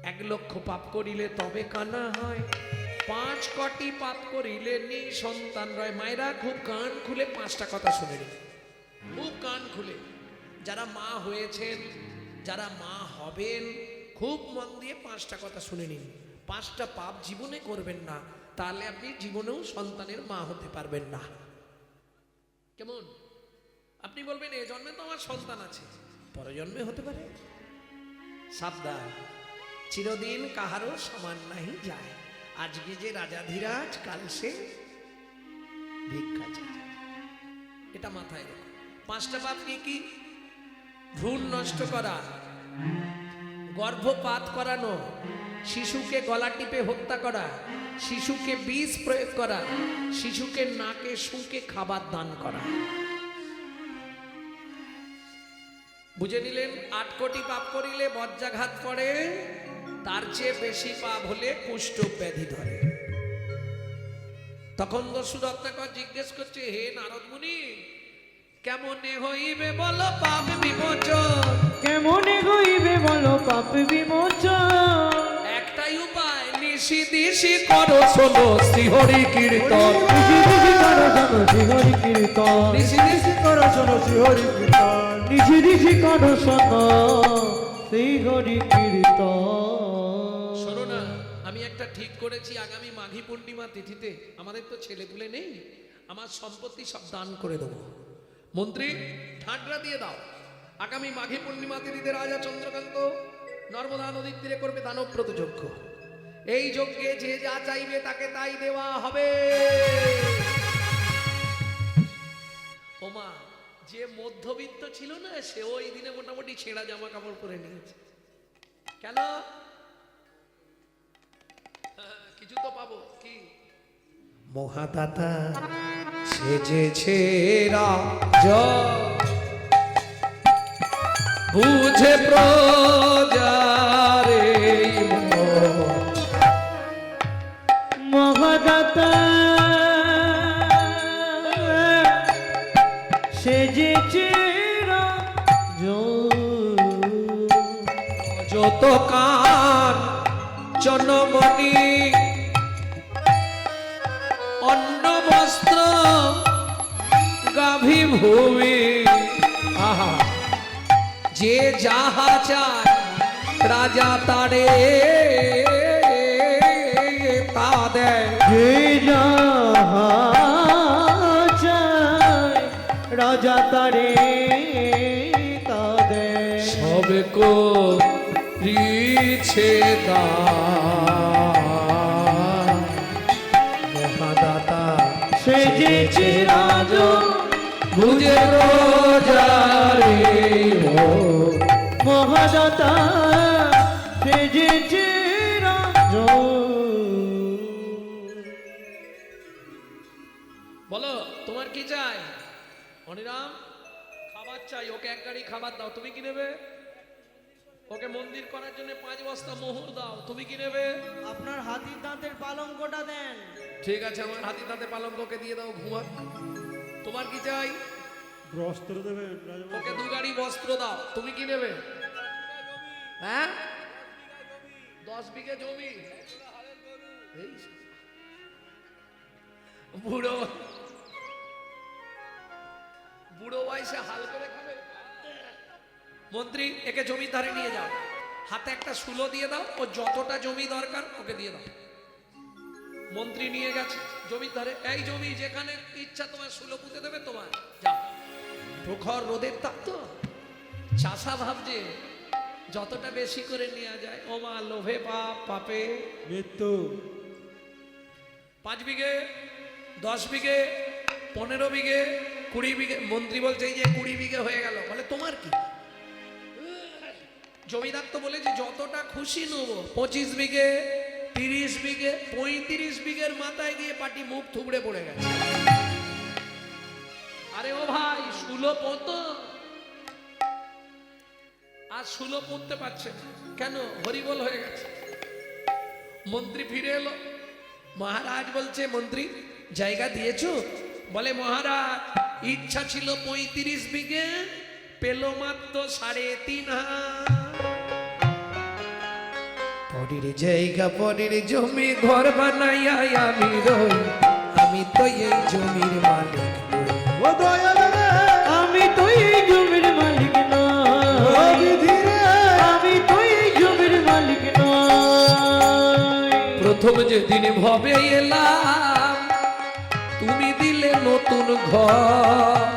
1 লক্ষ পাপ করিলে তবে কানা হয়, 5 কোটি পাপ করিলে নিঃসন্তান রয়। মায়েরা খুব কান খুলে 5টা কথা শুনে নিন, খুব কান খুলে। যারা মা হয়েছেন, যারা মা হবেন, খুব মন দিয়ে 5টা কথা শুনে নিন। 5টা পাপ জীবনে করবেন না, তাহলে আপনি জীবনেও সন্তানের মা হতে পারবেন না। কেমন? আপনি বলবেন এ জন্মে তো আমার সন্তান আছে, পরের জন্মে হতে পারে। সাবধান, চিরদিন কাহারও সমান নাহি যায়। আজকে যে রাজাধিরাজ, কাল সে ভিক্ষা চায়। এটা মাথায় রেখো। 5টা পাপ কি কি? ভ্রূণ নষ্ট করা, গর্ভপাত করানো, শিশুকে গলা টিপে হত্যা করা, শিশুকে বিষ প্রয়োগ করা, শিশুকে নাকে শুঁকে খাবার দান করা। বুঝে নিলেন? 8 কোটি পাপ করিলে বজ্রাঘাত পড়ে, তার চেয়ে বেশি পাপ হলে কুষ্ঠ ব্যাধি ধরে। তখন দস্যু রত্নাকর জিজ্ঞেস করছে, হে নারদ মুনি, কেমনে হইবে বলো পাপ বিমোচন? কেমনে হইবে বলো পাপ বিমোচন? একটাই উপায়, নিশি দিশি করো শোনো শ্রীহরি কীর্তন। নিশি দিশি করো শোনো শ্রীহরি কীর্তন। নিশি দিশি করো শোনো শ্রীহরি কীর্তন। নিশি দিশি করো শোনো শ্রীহরি কীর্তন। শোনো না, আমি একটা ঠিক করেছি, আগামী মাঘী পূর্ণিমা তিথিতে আমাদের তো ছেলেপুলে নেই, আমার সম্পত্তি সব দান করে দেবো। মন্ত্রী ঠাঁটরা দিয়ে দাও, আগামী মাঘী পূর্ণিমা তিথিতে রাজা চন্দ্রকান্ত নর্মদা নদীর তীরে করবে দানব্রত যজ্ঞ। এই যজ্ঞে যে যা চাইবে তাকে তাই দেওয়া হবে। ওমা, যে মধ্যবিত্ত ছিল না, সে ওই দিনে মোটামুটি ছেঁড়া জামা কাপড় পরে নিয়েছে। কেন? কিছু তো পাবো। কি? মহাদাতা সেজেছে রাজা, বুঝে প্রজারে মহাদাতা সেজেছে রাজা, যত কান জনমণি অন্ন বস্ত্র গাভী ভূমি। আহা, যে যাহা চায় রাজা তারে তা দেয়। যে যাহা চায় রাজা তারে তা দেয়। সবে কো রিছে দান, মহাদাতা সেজেছে রাজা, বুঝে প্রজারে মহাদাতা সেজেছে রাজা। বলো তোমার কি চাই? অনিরাম, খাবার চাই, ওকে 1 গাড়ি খাবার দাও। তুমি কি নেবে? ওকে মন্দির করার জন্য 5 বস্তা মোহর দাও। তুমি কি নেবে? আপনার হাতির দাঁতের পালঙ্কটা দেন। ঠিক আছে, আমার হাতি তাতে পালঙ্ককে দিয়ে দাও, ঘুমা। তোমার কি চাই? বস্ত্র দেবে ওকে 2 গাড়ি বস্ত্র দাও। তুমি কি নেবে? হ্যাঁ, 10 বিঘে জমি। এই বুড়ো বুড়ো বয়সে হাল করে খাবে। মন্ত্রী, একে জমির ধারে নিয়ে যাও, হাতে একটা শুলো দিয়ে দাও, ও যতটা জমি দরকার ওকে দিয়ে দাও। মন্ত্রী নিয়ে গেছে জমির ধারে। এই জমি যেখানে ইচ্ছা তোমার শুলো পুঁতে দেবে তোমার, যাও। প্রখর রোদের তাপ তো, চাষা ভাবছে যতটা বেশি করে নেওয়া যায়। ও মা, লোভে পাপ, পাপে মৃত্যু। 5 বিঘে, 10 বিঘে, 15 বিঘে, 20 বিঘে। মন্ত্রী বলছে এই যে 20 বিঘে হয়ে গেল। বলে তোমার কি? জমিদার তো বলেছে যতটা খুশি নেবো। 25 বিঘে, 30 বিঘে, 35 বিঘের মাথায় গিয়ে পাটি মুখ থুবড়ে পড়ে গেছে। আরে ও ভাই, শুলো পতো, আর শুলো পড়তে পারছে না। কেন? হরিবল হয়ে গেছে। মন্ত্রী ফিরে এলো। মহারাজ বলছে, মন্ত্রী জায়গা দিয়েছো? বলে মহারাজ, ইচ্ছা ছিল 35 বিঘে, পেল মাত্র 3.5 হাত। পরের জায়গা, পরের জমি, ঘর বানাইয়া আমি রই, আমি তো এই জমির মালিক নই। ও দয়া রে, আমি তো এই জমির মালিক না, ও বিধি রে, আমি তো এই জমির মালিক যেদিন ভবে এলাম তুমি দিলে নতুন ঘর,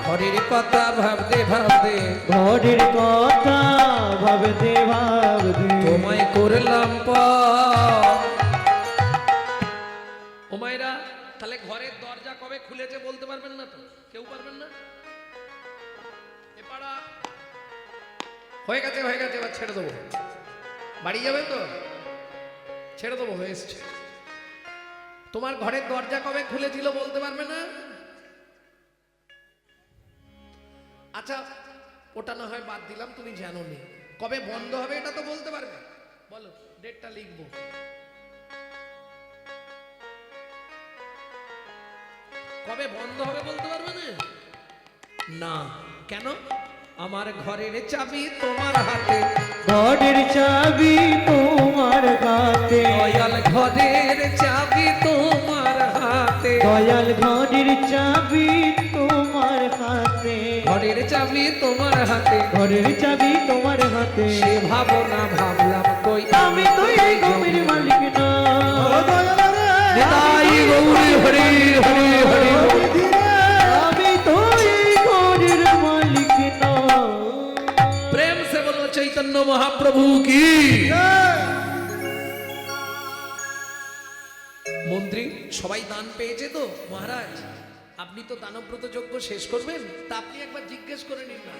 ঘরের কথা ভাবতে ভাবতে ঘরের কথা ভাবতে ভাবতে তোমায় করলাম পর। ও মায়েরা, তাহলে ঘরের দরজা কবে খুলেছে বলতে পারবেন না তো? কেউ পারবেন না? এ পাড়া হয়ে গেছে, হয়ে গেছে, এবার ছেড়ে দেবো। বাড়ি যাবেন তো? ছেড়ে দেবো, হয়ে এসছে। তোমার ঘরের দরজা কবে খুলেছিল বলতে পারবে না? আচ্ছা, ওটা না হয় বাদ দিলাম, তুমি জানো নি। কবে বন্ধ হবে এটা তো বলতে পারবে? বলো, ডেটটা লিখবো। কবে বন্ধ হবে বলতে পারবে না? না, কেন? আমার ঘরের চাবি তোমার হাতে, ঘরের চাবি তোমার হাতে, দয়াল ঘরের চাবি তোমার হাতে, দয়াল ঘরের চাবি তোমার হাতে, ঘরের চাবি তোমার হাতে, ঘরের চাবি তোমার হাতে। সে ভাবনা ভাবলাম কই আমি তো এই ঘরের মালিক না। নিতাই গৌরী হরি হরি হরি। আমি তো এই ঘরের মালিক না। প্রেম সে বলো চৈতন্য মহাপ্রভু কি। মন্ত্রী সবাই দান পেয়েছে তো মহারাজ? আপনি তো দানব্রত যজ্ঞ শেষ করবেন, তা আপনি একবার জিজ্ঞেস করে নিন না।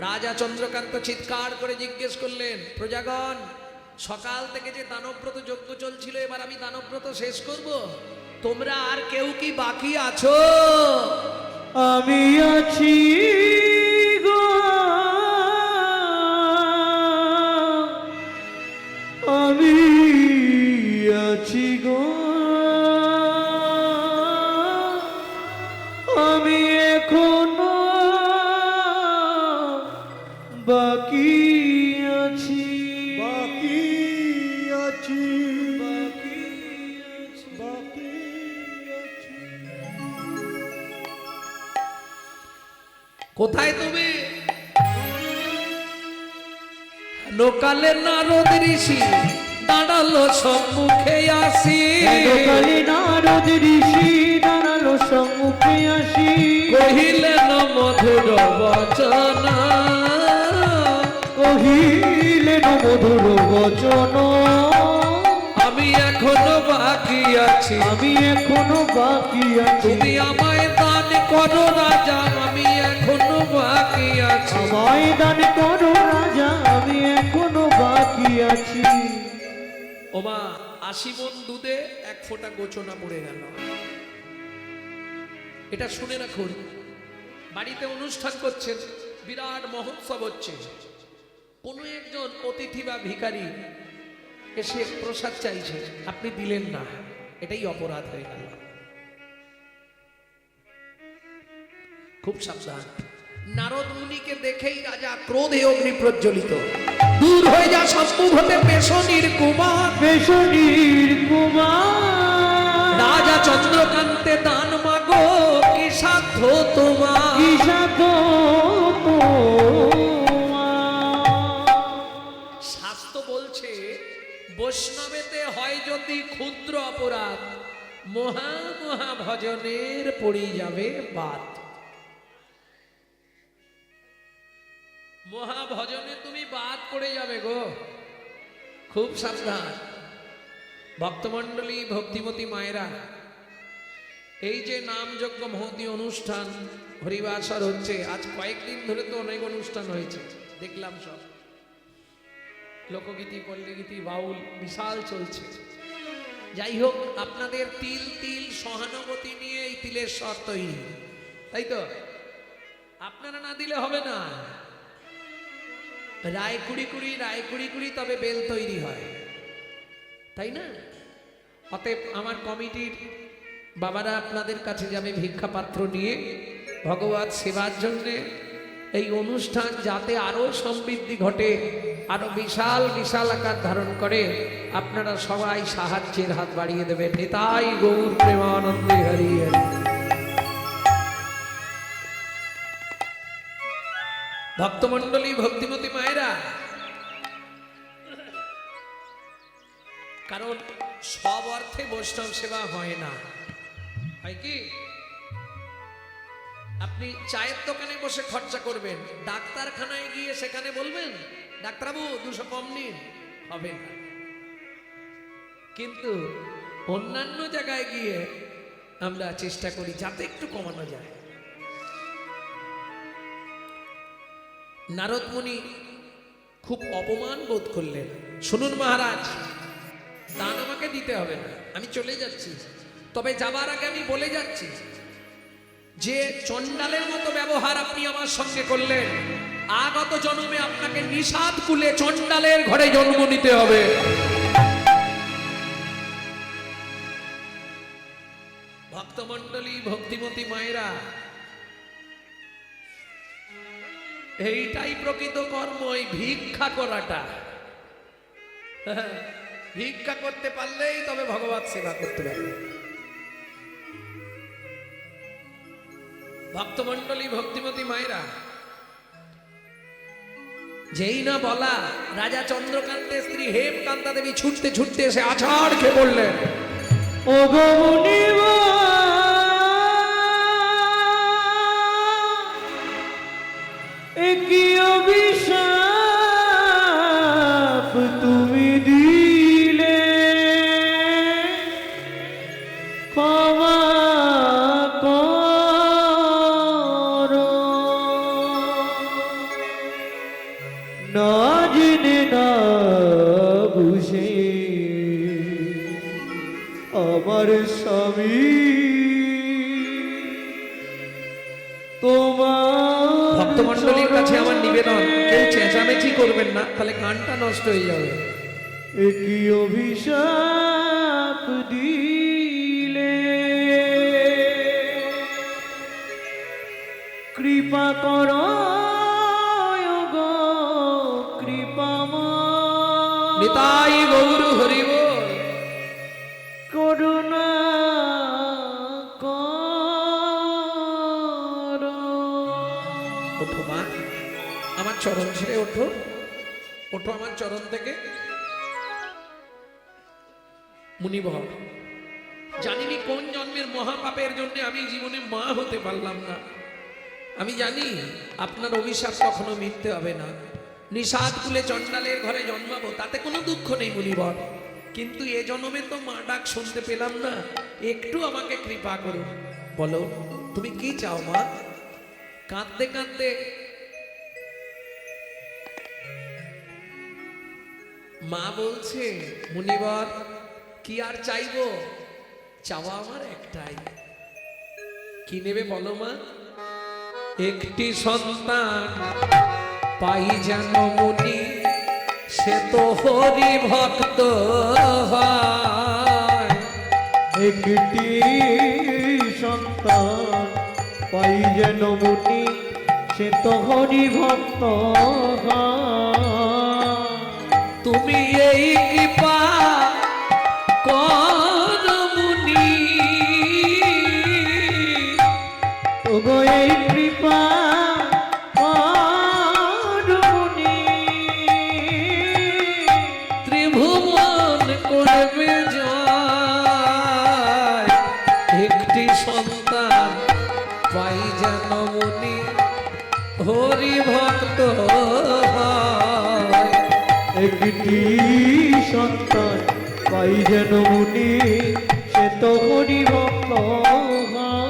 রাজা চন্দ্রকান্ত চিৎকার করে জিজ্ঞেস করলেন, প্রজাগণ, সকাল থেকে যে দানব্রত যজ্ঞ চলছিল, এবার আমি দানব্রত শেষ করব, তোমরা আর কেউ কি বাকি আছো? আমি আছি গো, আমি আছি গো, আমি এখনো বাকি আছি, বাকি আছি, বাকি আছি। বাকি আছি। কোথায় তুমি? লোকালে নারদ ঋষি দাঁড়ালো সম্মুখে আসি, কালী নারদ ঋষি দাঁড়ালো সম্মুখে আসি, কহিলেন মধুর বচনা, কহিলেন মধুর বচন, আমি এখনো বাকি আছি, আমি এখনো বাকি আছি, তুমি আমায় দান করো রাজা, আমি এখনো বাকি আছি। আমায় দান করো রাজা, আমি এখনো বাকি আছি। ওমা, 80 মণ দুধে 1 ফোঁটা গোচনা পড়ে গেল। এটা শুনে রাখুন, বাড়িতে অনুষ্ঠান করছেন, বিরাট মহোৎসব হচ্ছে, কোনো একজন অতিথি বা ভিখারি এসে প্রসাদ চাইছে, আপনি দিলেন না, এটাই অপরাধ হয়ে গেল। খুব সাবধান। নারদ মুনিকে দেখেই রাজা ক্রোধে অগ্নি প্রজ্বলিত, দূর হয়ে যা সম্মুখ হতে পেশনির কুমার, পেশনির কুমার, রাজা চন্দ্রকান্তে দান মাগো, কি সাধ্য তোমার? কি সাধ্য তোমার? শাস্ত্র বলছে, বৈষ্ণবেতে হয় যদি ক্ষুদ্র অপরাধ, মহা মহা ভজনের পড়ে যাবে বাদ। মহাভজনে তুমি বাদ পড়ে যাবে গো, খুব সাবধান। ভক্তমণ্ডলী, ভক্তিমতী মায়েরা, এই যে নামযজ্ঞ মহতী অনুষ্ঠান হরিবাসর হচ্ছে, আজ কয়েকদিন ধরে তো অনেক অনুষ্ঠান হয়েছে, দেখলাম সব লোকগীতি, পল্লীগীতি, বাউল বিশাল চলছে। যাই হোক, আপনাদের তিল তিল সহানুভূতি নিয়ে এই তিলের স্বর তৈরি, তাই তো? আপনারা না দিলে হবে না। রায় কুড়ি কুড়ি তবে বেল তৈরি হয়, তাই না? অতএব আমার কমিটির বাবারা আপনাদের কাছে যাবে ভিক্ষা পাত্র নিয়ে ভগবত সেবার জন্যে। এই অনুষ্ঠান যাতে আরো সমৃদ্ধি ঘটে, আরো বিশাল বিশাল আকার ধারণ করে, আপনারা সবাই সাহায্যের হাত বাড়িয়ে দেবেন। নিতাই গৌর প্রেমানন্দে হরি হরি। ভক্তমণ্ডলী, ভক্তিমতী মায়েরা, কারণ সব অর্থে বৈষ্ণব সেবা হয় না, হয় কি? আপনি চায়ের দোকানে বসে খরচা করবেন, ডাক্তারখানায় গিয়ে সেখানে বলবেন ডাক্তারবাবু 200 কম নিন, হবে না। কিন্তু অন্যান্য জায়গায় গিয়ে আমরা চেষ্টা করি যাতে একটু কমানো যায়। নারদ মুনি খুব অপমান বোধ করলেন। শুনুন মহারাজ, দান আমাকে দিতে হবে না, আমি চলে যাচ্ছি। তবে যাবার আগে আমি বলে যাচ্ছি যে চণ্ডালের মতো ব্যবহার আপনি আমার সঙ্গে করলেন, আগত জন্মে আপনাকে নিষাদ কুলে চণ্ডালের ঘরে জন্ম নিতে হবে। ভক্তমণ্ডলী, ভক্তিমতী মায়েরা, এইটাই প্রকৃত কর্ম, এই ভিক্ষা করাটা। ভিক্ষা করতে পারলেই তবে ভগবত সেবা করতে পারবে। ভক্তমণ্ডলী, ভক্তিমতী মায়েরা, যেই না বলা, রাজা চন্দ্রকান্তের স্ত্রী হেমকান্তা দেবী ছুটতে ছুটতে এসে আছাড় খেয়ে পড়লেন। ও গো মুনিবা, এ কি অভিশাপ তুমি দিলে, ক্ষমা করো। না জেনে না বুঝে আমার স্বামী তোমার। ভক্তমণ্ডলীর কাছে আমার নিবেদন, কেউ চেঁচামেচি করবেন না, তাহলে গানটা নষ্ট হয়ে যাবে। একই অভিশাপ দিলে, কৃপা করো গো কৃপাময়, নিতাই গৌর হরি বল। করুণা করো। ওঠো মা, আমার চরণ ছেড়ে ওঠো, ওঠো আমার চরণ থেকে। মুনিবর, জানিনি কোন জন্মের মহাপাপের জন্য আমি জীবনে মা হতে পারলাম না। আমি জানি আপনার অভিশাপ কখনো মিথ্যে হবে না। নিষাদ কুলে চণ্ডালের ঘরে জন্মাবো, তাতে কোনো দুঃখ নেই মুনিবর। কিন্তু এ জন্মে তো মা ডাক শুনতে পেলাম না, একটু আমাকে কৃপা করো। বলো তুমি কি চাও মা? কাঁদতে কাঁদতে মা বলছে, মুনিবর কি আর চাইবো, চাওয়া আমার একটাই। কি নেবে বলো মা? একটি সন্তান পাই যেন মুনি, সে তো হরি ভক্ত হয়। একটি সন্তান পাই যেন মুনি, সে তো হরি ভক্ত হয়। তুমি এই কৃপা কর মুনি, ওগো এই কৃপা কর মুনি, ত্রিভুবন করবে জয়। একটি সন্তান পাই যেন মুনি, হরি ভক্ত হয়। একটি সন্তান পাই যেন মুনি, সে তো হরি ভক্ত হয়।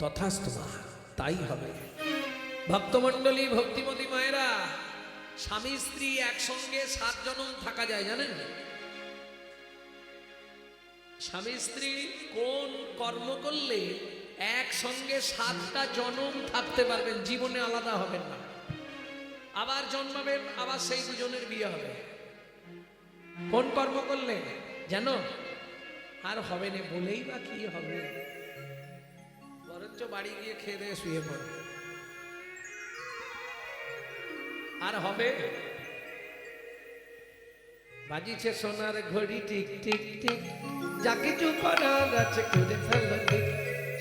তথাস্তু মা, তাই হবে। ভক্তমণ্ডলী, ভক্তিমতী মায়েরা, স্বামী স্ত্রী একসঙ্গে 7 জনম থাকা যায় জানেন? স্বামী স্ত্রী কোন কর্ম করলে একসঙ্গে 7টা জনম থাকতে পারবেন, জীবনে আলাদা হবেন না, আবার জন্মাবেন, আবার সেই দুজনের বিয়ে হবে। কোন কর্ম করলে জানো? আর হবে না বলেই বা কি হবে, বরঞ্চ বাড়ি গিয়ে খেয়ে দিয়ে শুয়ে পড়ো। আর হবে? বাজিছে সোনার ঘড়ি টিক টিক টিক, যা কিছু করার আছে করে ফেলো ঠিক।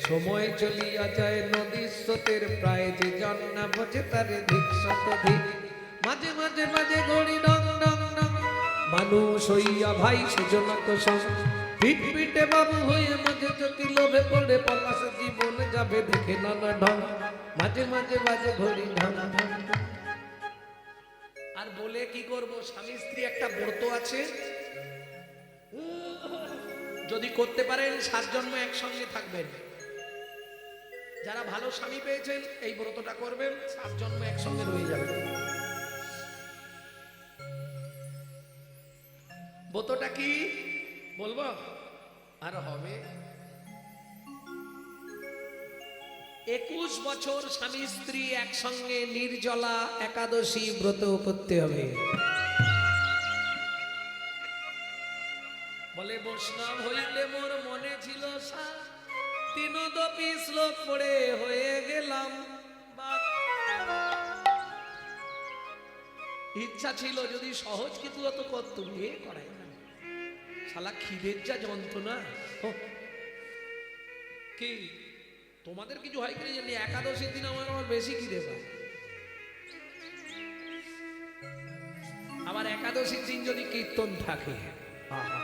সময় চলিয়া যায় নদীর স্রোতের প্রায়, যে জন না বোঝে তার ধিক শতধিক। মাঝে মাঝে মাঝে ঘড়ি ডং ডং ডং, মানুষ হইয়া ভাই সেজন্য তো সব পিট পিটে বাবু হয়ে মাঝে যদি লোভে পড়ে পলাশ জীবন যাবে দেখে নানা ঢং মাঝে মাঝে বাজে ঘড়ি ঢং ঢং। আর বলে কি করব, স্বামী স্ত্রী একটা ব্রত আছে, যদি করতে পারেন 7 জন্ম একসঙ্গে থাকবেন। যারা ভালো স্বামী পেয়েছেন এই ব্রতটা করবেন, 7 জন্ম একসঙ্গে রয়ে যাবেন। ব্রতটা কি বলবো? আর হবে 21 বছর স্বামী স্ত্রী একসঙ্গে নির্জলা একাদশী ব্রত করতে হবে। বলে বৈষ্ণব হইলে মোর মনে ছিল সার, 3 শ্লোক পড়ে হয়ে গেলাম বাপ। ইচ্ছা ছিল যদি সহজ কিছু হতো করতো, এ করাই না, শালা খিদের যা যন্ত্রণা। কি তোমাদের কিছু হয় কিনা জানি, একাদশীর দিন আমার বেশি খিদে পায়। আবার একাদশীর দিন যদি কীর্তন থাকে, আহা।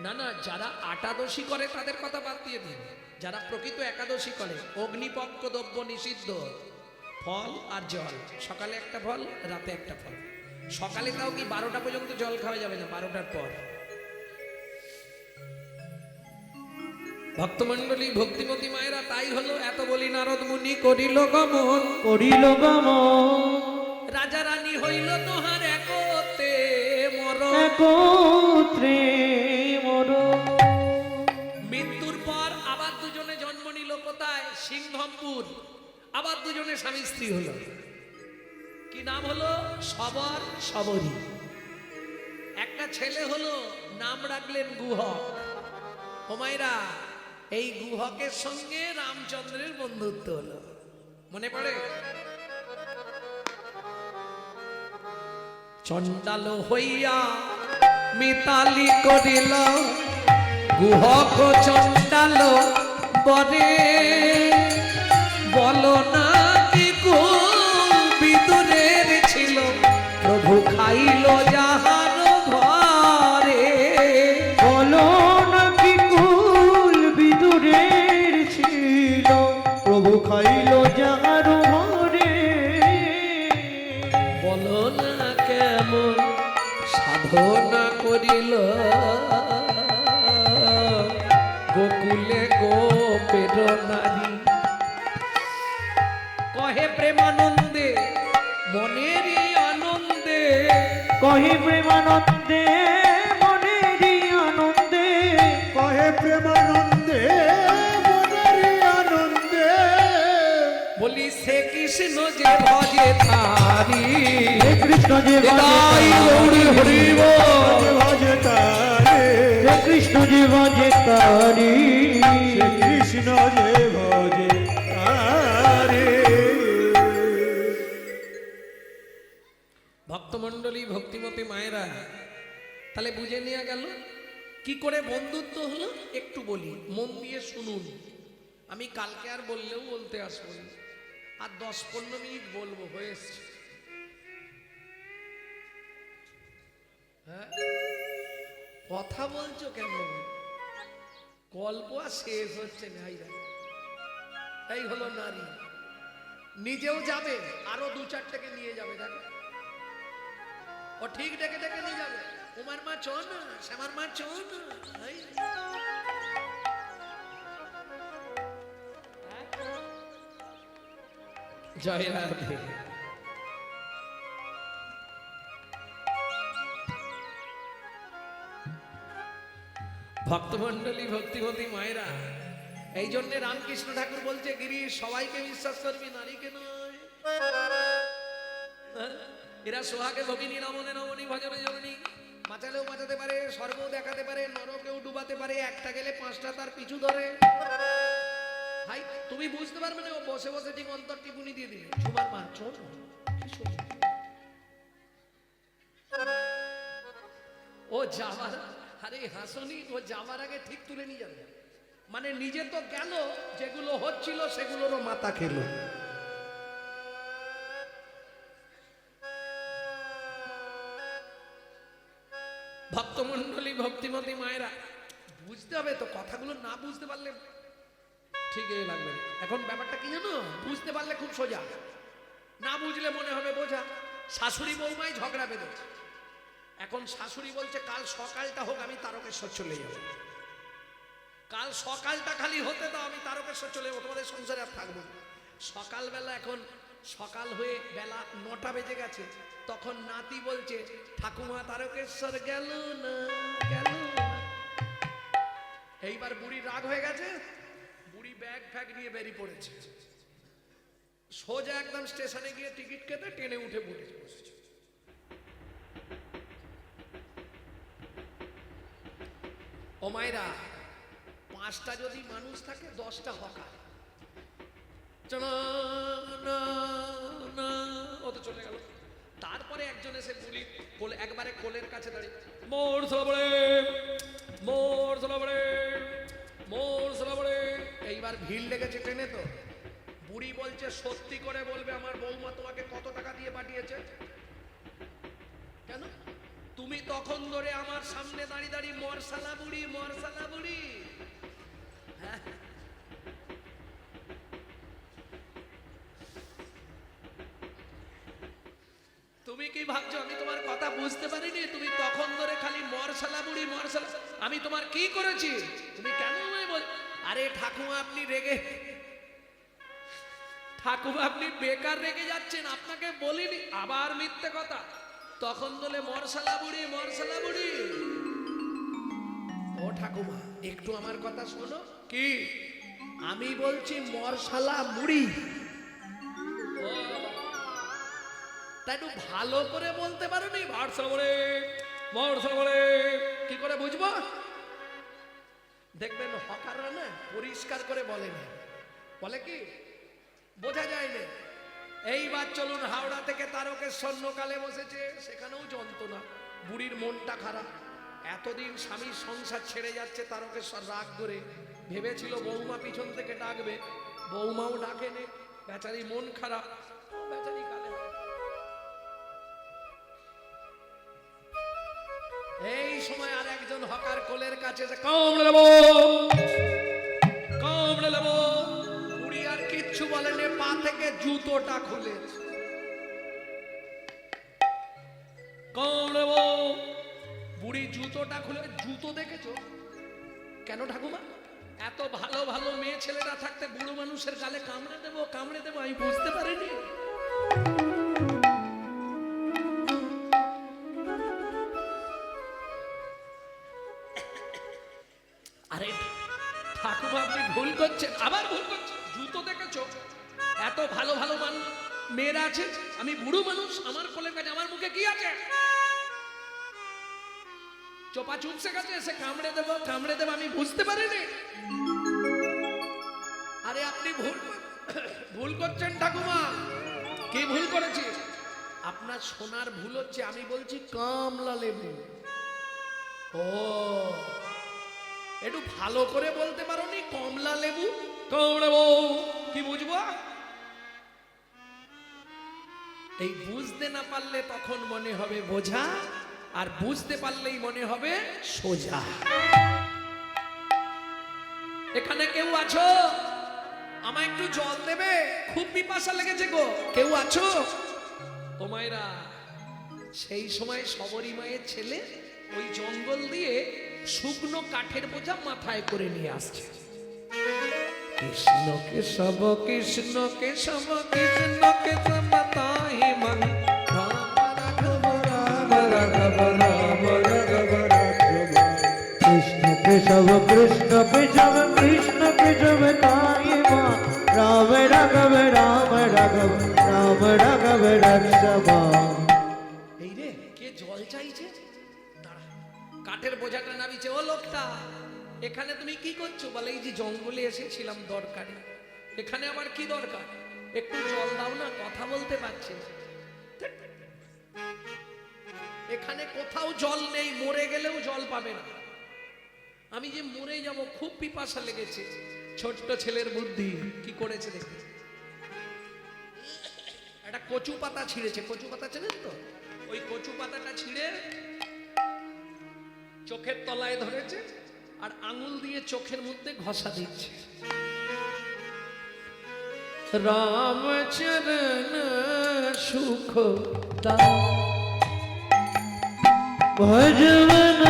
না না, যারা আটাদশী করে তাদের কথা বাদ দিয়ে দিন, যারা প্রকৃত একাদশী করে অগ্নিপক্ষ দ্রব্য নিষিদ্ধ, ফল আর জল, সকালে একটা ফল রাতে একটা ফল। সকালে তাও কি 12টা পর্যন্ত জল খাওয়া যাবে না, 12টার পর। ভক্তমণ্ডলী ভক্তিমতী মায়েরা, তাই হলো এত বলি নারদ মুনি করিল গমন, করিল গমন, রাজা রানী হইল তোহার একতে মরণ। একত্রে মরণ। মৃত্যুর পর আবার দুজনে জন্ম নিল কোথায়? সিংহমপুর। আবার দুজনে স্বামী স্ত্রী হলো। কি নাম হলো? সবর সবরী। একটা ছেলে হলো, নাম রাখলেন গুহক। হুমায়রা, এই গুহকের সঙ্গে রামচন্দ্রের বন্ধুত্ব হলো, মনে পড়ে? চণ্ডাল হইয়া মিতালি করিল, গুহক চণ্ডাল বরে। বলো না কি কুল বিদুরের ছিল, প্রভু খাইল যাহার ঘরে। বলো না কি কুল বিদুরের ছিল, প্রভু খাইল যাহার ঘরে। বলো না কেমন সাধনা করিল, গোকুলে গোপের নারী। কহে প্রেমানন্দে মনের আনন্দে, কহে প্রেমানন্দে মনেরই আনন্দে, কহে প্রেমানন্দে মনেরই আনন্দে। বলি সে কৃষ্ণ যে ভজে তারি, হে কৃষ্ণ যে নিতাই গৌরী হরি বল। ভজে তারে, হে কৃষ্ণ যে ভজে তারি, সে কৃষ্ণ যে ভজে তারে। ভক্তমণ্ডলী ভক্তিমতী মায়েরা, তাহলে বুঝে নেওয়া গেল কি করে বন্ধুত্ব হলো। একটু বলি, মন দিয়ে শুনুন। আমি কালকে আর বললেও বলতে আসবো না, আর 10-15 মিনিট বলবো, হয়ে এসছে। হ্যাঁ, কথা বলছো কেন? গল্প আর শেষ হচ্ছে না। এই হলো নারী, নিজেও যাবে, আরো 2-4টাকে নিয়ে যাবে। দেখো, ও ঠিক ডেকে ডেকে নিয়ে যাবে। উমার মা চো না, শ্যামার মা চো না। জয় রাধে। ভক্তমণ্ডলী ভক্তিমতী মায়েরা, এই জন্য রামকৃষ্ণ ঠাকুর বলছে, গিরি সবাইকে বিশ্বাস করবি, নারীকে নয়। এরা সোহাগে ভগিনী, রমণে রমণী, ভজনে জননী। বাঁচালেও বাঁচাতে পারে, স্বর্গও দেখাতে পারে, নরকেও ডুবাতে পারে। একটা গেলে 5টা তার পিছু ধরে। ভাই তুমি বুঝতে পারবে না, ও বসে বসে ঠিক অন্তর টিপুনি দিয়ে দিলে। ঝুমার মা চোর, ও যাবার, আরে হাসনি, ও যাবার আগে ঠিক তুলে নিয়ে যাবে। মানে নিজে তো গেল, যেগুলো হচ্ছিল সেগুলোরও মাথা খেলো। ভক্তিমতী মায়েরা, বুঝতে হবে তো, কথাগুলো না বুঝতে পারলে ঠিক লাগবে না। এখন ব্যাপারটা কি জানো, বুঝতে পারলে খুব সোজা, না বুঝলে মনে হবে বোঝা। শাশুড়ি বৌমাই ঝগড়া বেঁধেছে। এখন শাশুড়ি বলছে কাল সকালটা হোক, আমি তারকেশ্বর চলে যাব। কাল সকালটা খালি হতে দাও, আমি তারকেশ্বর চলে যাবো, তোমাদের সংসারে আর থাকবো না। সকালবেলা এখন সকাল হয়ে বেলা 9টা বেজে গেছে, তখন নাতি বলছে ঠাকুমা তারকেশ্বর গেল না, গেল না। এইবার বুড়ি রাগ হয়ে গেছে, বুড়ি ব্যাগ ফ্যাগ নিয়ে বেরিয়ে পড়েছে, সোজা একদম স্টেশনে গিয়ে টিকিট কেটে ট্রেনে উঠে বসেছে। ও মায়েরা, 5টা যদি মানুষ থাকে 10টা হকার, ও তো চলে গেল। তারপরে একজন এসে গুলি একবারে কোলের কাছে দাঁড়িয়ে মোর সলাবড়ে, মোর সলাবড়ে, মোর সলাবড়ে। এইবার ভিড় লেগেছে ট্রেনে তো, বুড়ি বলছে সত্যি করে বলবে আমার বৌমা তোমাকে কত টাকা দিয়ে পাঠিয়েছে? কেন তুমি তখন ধরে আমার সামনে দাঁড়িয়ে দাঁড়িয়ে মরসালা বুড়ি, মরসালা বুড়ি। হ্যাঁ, তুমি কি ভাবছো আমি তোমার কথা বুঝতে পারিনি? তুমি তখন ধরে খালি মরসালা বুড়ি, মরসালা। আমি তোমার কি করেছি? তুমি কেন বল? আরে ঠাকুমা আপনি রেগে, ঠাকুমা আপনি বেকার রেগে যাচ্ছেন, আপনাকে বলিনি। আবার মিথ্যে কথা, তখন বলে মরসালা বুড়ি, মরসালা বুড়ি। ও ঠাকুমা একটু আমার কথা শোনো। কি? আমি বলছি মরসালা মুড়ি। ও তাই একটু ভালো করে বলতে পারোনি? মরসালা, মরসালা কি করে বুঝবো? দেখবেন হকাররা না পরিষ্কার করে বলে না, বলে কি বোঝা যায় না। এইবার চলুন হাওড়া থেকে তারকেশ্বর লোকালে বসেছে, সেখানেও যন্ত্রণা। বুড়ির মনটা খারাপ, এতদিন স্বামীর সংসার ছেড়ে যাচ্ছে তারকেশ্বর, রাগ করে ভেবেছিল বৌমা পিছন থেকে ডাকবে, বৌমাও ডাকেনি, বেচারি মন খারাপ, বেচারি কালে। এই সময় আর একজন হকার কোলের কাছে কামড়ে নেবো, কামড়ে নেবো। বুড়ি আর কিচ্ছু বলেনি, পা থেকে জুতোটা খুলে কামড়ে নেবো। বুড়ি জুতোটা খুলে, জুতো দেখেছো কেন ঠাকুমা? এত ভালো ভালো মেয়ে ছেলেরা থাকতে বুড়ো মানুষের গালে কামড়ে দেবো, কামড়ে দেবো, আমি বুঝতে পারিনি। আরে ঠাকুমা আপনি ভুল করছেন, আবার ভুল করছেন। জুতো দেখেছো? এত ভালো ভালো মানুষ মেয়েরা আছে, আমি বুড়ো মানুষ, আমার কোলের কাছে, আমার মুখে কি আছে? চোপা চুপসে গেছে, এসে কামড়ে দেবো, কামড়ে দেবো, আমি বুঝতে পারিনি। আরে আপনি ভুল করছেন ঠাকুমা। কি ভুল করেছি? আপনার সোনার ভুল হচ্ছে, আমি বলছি কমলা লেবু। ও একটু ভালো করে বলতে পারোনি, কমলা লেবু, কমলা বউ, কি বুঝবো? এই বুঝতে না পারলে তখন মনে হবে বোঝা, আর বুঝতে পারলেই মনে হবে সোজা। এখানে কেউ আছো? আমায় একটু জল দেবে, খুব পিপাসা লেগেছে গো। কেউ আছো? ও মায়েরা, সেই সময় সবরী মায়ের ছেলে ওই জঙ্গল দিয়ে শুকনো কাঠের বোঝা মাথায় করে নিয়ে আসছে। কৃষ্ণ কেশব, কৃষ্ণ কেশব, কৃষ্ণ কেশব তাহি মন, রাম রাঘব, রাম রাঘব, রাম রাঘব, রাঘব। কৃষ্ণ কেশব, কৃষ্ণ কেশব, কৃষ্ণ কেশব তাই মা, রাম রাঘব, রাম রাঘব, রাম রাঘব রক্ষমা। এই রে, কে জল চাইছে? দাঁড়া, কাঠের বোঝাটা নামিছে। ও লোকটা, এখানে তুমি কি করছো? বলে এই যে জঙ্গলে এসেছিলাম দরকারে। এখানে আমার কি দরকার? একটু জল দাও না, কথা বলতে পারছি। এখানে কোথাও জল নেই, মরে গেলেও জল পাবে না। আমি যে মরে যাব, খুব পিপাসা লেগেছে। ছোট্ট ছেলের বুদ্ধি কি করেছে দেখে, একটা কচু পাতা ছিঁড়েছে। কচু পাতা চেনেন তো? ওই কচু পাতাটা ছিঁড়ে চোখের তলায় ধরেছে আর আঙুল দিয়ে চোখের মধ্যে ঘষা দিচ্ছে। রামচরণ সুখ দাও ভজবন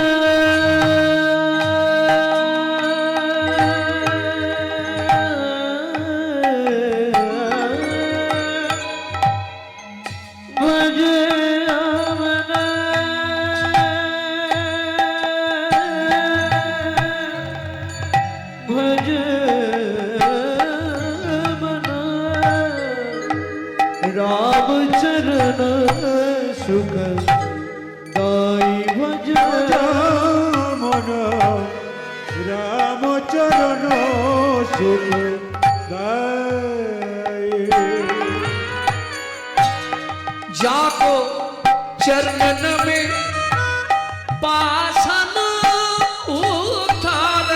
राम चरण सुख दाई भज মন রামচরণ সুখ গায়ে। जाको चरणन में पासन उतार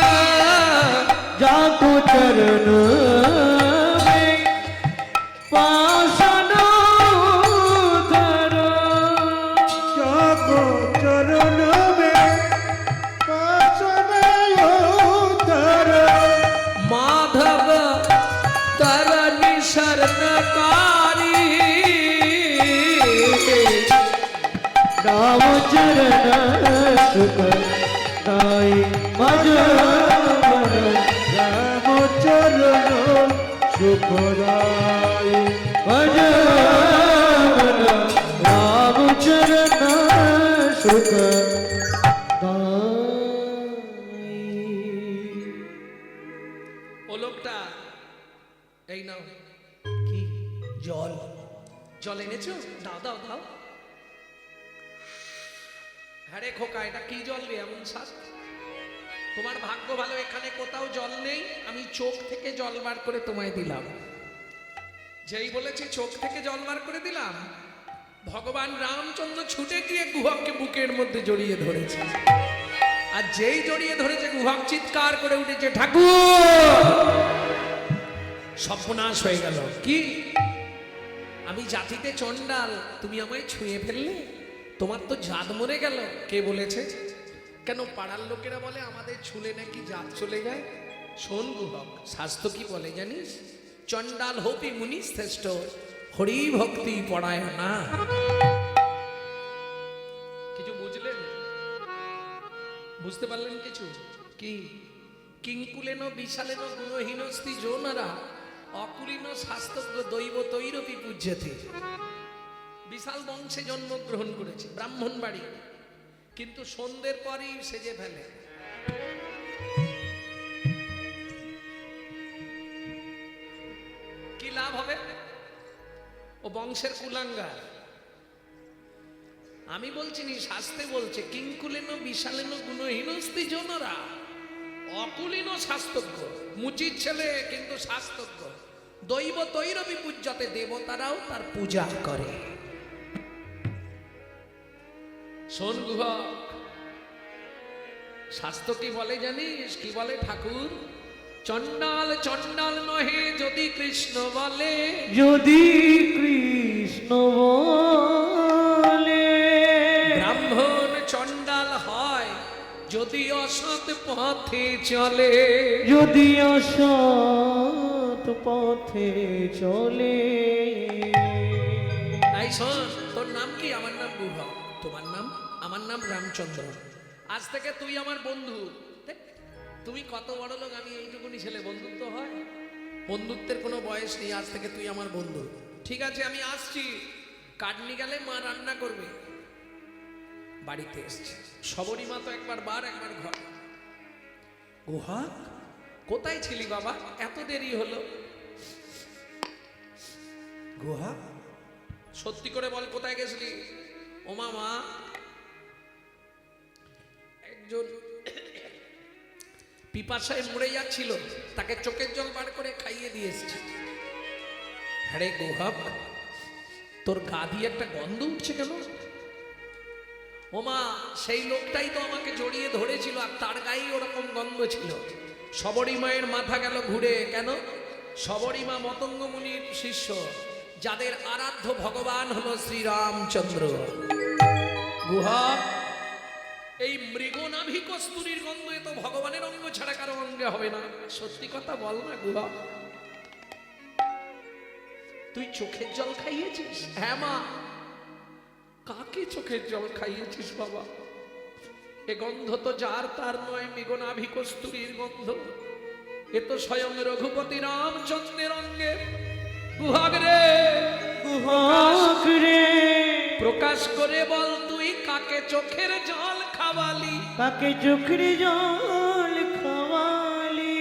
जाको चरण में पासन धरो जाको चरण में पासन उतर माधव तरनि शरणकारी राम चरण सुख दाई भज রামচরণ সুখ দায়ে। भज राम चरण सुख दाई। ও লোকটা এই নাও কি জল জল এনেছো দাও দাও দাও হ্যাঁ রে খোকা এটা কি জল রে এমন শ্বাস তোমার ভাগ্য ভালো এখানে কোথাও জল নেই আমি চোখ থেকে জল বার করে তোমায় দিলাম যেই বলেছি চোখ থেকে জল বার করে দিলাম ভগবান রামচন্দ্র ছুটে গিয়ে গুহককে বুকের মধ্যে জড়িয়ে ধরেছে আর যেই জড়িয়ে ধরেছে গুহক চিৎকার করে উঠেছে ঠাকুর সর্বনাশ হয়ে গেল কি আমি জাতিতে চণ্ডাল তুমি আমায় ছুঁয়ে ফেললে তোমার তো জাত মরে গেল কে বলেছে কেন পাড়ার লোকেরা বলে আমাদের ছুলে নাকি জাত চলে যায় শোন গুহক শাস্ত্র কি বলে জানিস চণ্ডাল হপি মুনি শ্রেষ্ঠ হরি ভক্তি পড়ায় না কিছু বুঝলেন বুঝতে পারলেন কিছু কি কিঙ্কুলেন বিশালেন গুণহীন স্ত্রী যৌনরা অকুলীন শাস্ত্রজ্ঞ দৈব তৈরপি পূজ্যতে বিশাল বংশে জন্মগ্রহণ করেছে ব্রাহ্মণ বাড়ি কিন্তু সন্ধ্যের পরই সেজে ফেলে কি লাভ হবে ও বংশের কুলাঙ্গার আমি বলছি নি শাস্ত্রে বলছে কিঙ্কুলেন বিশালেন গুণহীন স্ত্রী যৌনরা অকুলীন শাস্ত্রজ্ঞ মুচির ছেলে কিন্তু শাস্ত্রজ্ঞ দৈব তৈরবি পূজ্যতে দেবতারাও তার পূজা করে শোন গুহক শাস্ত্র কি বলে জানিস কি বলে ঠাকুর চণ্ডাল চণ্ডাল নহে যদি কৃষ্ণ বলে যদি কৃষ্ণ বলে ব্রাহ্মণ চণ্ডাল হয় যদি অসৎ পথে চলে যদি অসৎ পথে চলে এই শোন তোর নাম কি আমার নাম গুহক তোমার নাম আমার নাম রামচন্দ্র আজ থেকে তুই আমার বন্ধু দেখ, তুমি কত বড় লোক আমি এইটুকুনি ছেলে বন্ধুত্ব হয় বন্ধুত্বের কোনো বয়স নেই আজ থেকে তুই আমার বন্ধু ঠিক আছে আমি আসছি কাটনি গেলে মা রান্না করবে বাড়িতে এসছে সবরই মা তো একবার ঘর গুহা কোথায় ছিলি বাবা এত দেরি হলো গুহা সত্যি করে বল কোথায় গেছিলি ওমা মা একজন পিপাসায় মরে যাচ্ছিল তাকে চোখের জল বার করে খাইয়ে দিয়ে এসেছে আরে গোহাব তোর গা দিয়ে একটা গন্ধ উঠছে কেন ওমা সেই লোকটাই তো আমাকে জড়িয়ে ধরেছিল আর তার গায়ে ওরকম গন্ধ ছিল সবরী মায়ের মাথা গেল ঘুরে কেন সবরী মা মতঙ্গ মুনির শিষ্য যাদের আরাধ্য ভগবান হলো শ্রীরামচন্দ্র গুহা এই মৃগনাভি কস্তুরীর গন্ধ এ তো ভগবানের অঙ্গ ছাড়া কারো অঙ্গে হবে না। সত্যি কথা বল না গুহা, তুই চোখের জল খাইয়েছিস? হ্যাঁ মা। কাকে চোখের জল খাইয়েছিস বাবা? এ গন্ধ তো যার তার নয়, মৃগনাভি কস্তুরীর গন্ধ। এ তো স্বয়ং রঘুপতি রামচন্দ্রের অঙ্গে। গুহাগ রে, গুহাগ রে, প্রকাশ করে বল তুই কাকে চোখের জল খাওয়ালি? কাকে চোখের জল খাওয়ালি?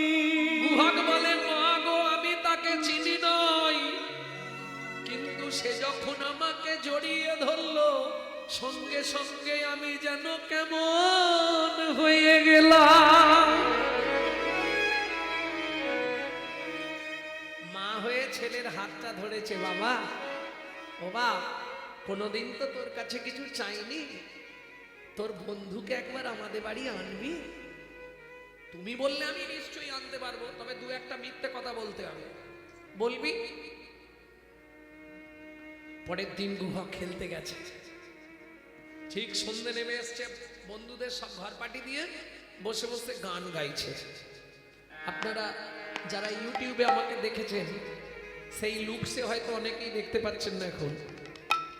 গুহাগ বলে মা গো আমি তাকে চিনি নই, কিন্তু সে যখন আমাকে জড়িয়ে ধরলো সঙ্গে সঙ্গে আমি যেন কেমন হয়ে গেলাম। মা হয়ে ছেলের হাতটা ধরেছে। বাবা, ও বাপ, কোনোদিন তো তোর কাছে কিছু চাইনি, তোর বন্ধুকে একবার আমাদের বাড়ি আনবি? তুমি বললে আমি নিশ্চয়ই আনতে পারবো, তবে দু একটা মিথ্যে কথা বলতে হবে। বলবি? পরের দিন গুহা খেলতে গেছে, ঠিক সন্ধে নেমে এসছে, বন্ধুদের সব ঘর পার্টি দিয়ে বসে বসে গান গাইছে। আপনারা যারা ইউটিউবে আমাকে দেখেছেন সেই লুকসে হয়তো অনেকেই দেখতে পাচ্ছেন না এখন,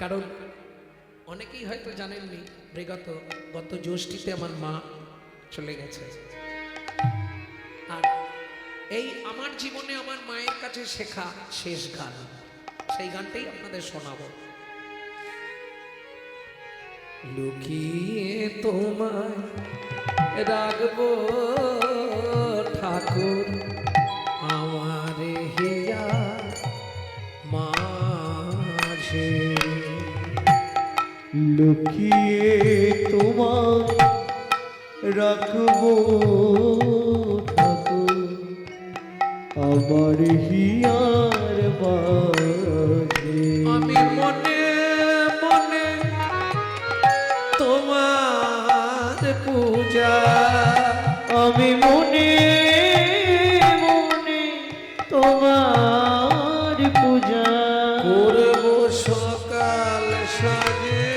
কারণ অনেকেই হয়তো জানেননি গত জ্যৈষ্ঠীতে আমার মা চলে গেছে। আর এই আমার জীবনে আমার মায়ের কাছে শেখা শেষ গান, সেই গানটাই আপনাদের শোনাবো। লুকিয়ে তোমায় রাখবো ঠাকুর আমার হিয়া মাঝে, লুকিয়ে তোমায় রাখবো ঠাকুর আমার হিয়ার মাঝে। আমি মনে মনে তোমার পূজা, আমি মনে মনে তোমার পূজা করব সকাল সাজে।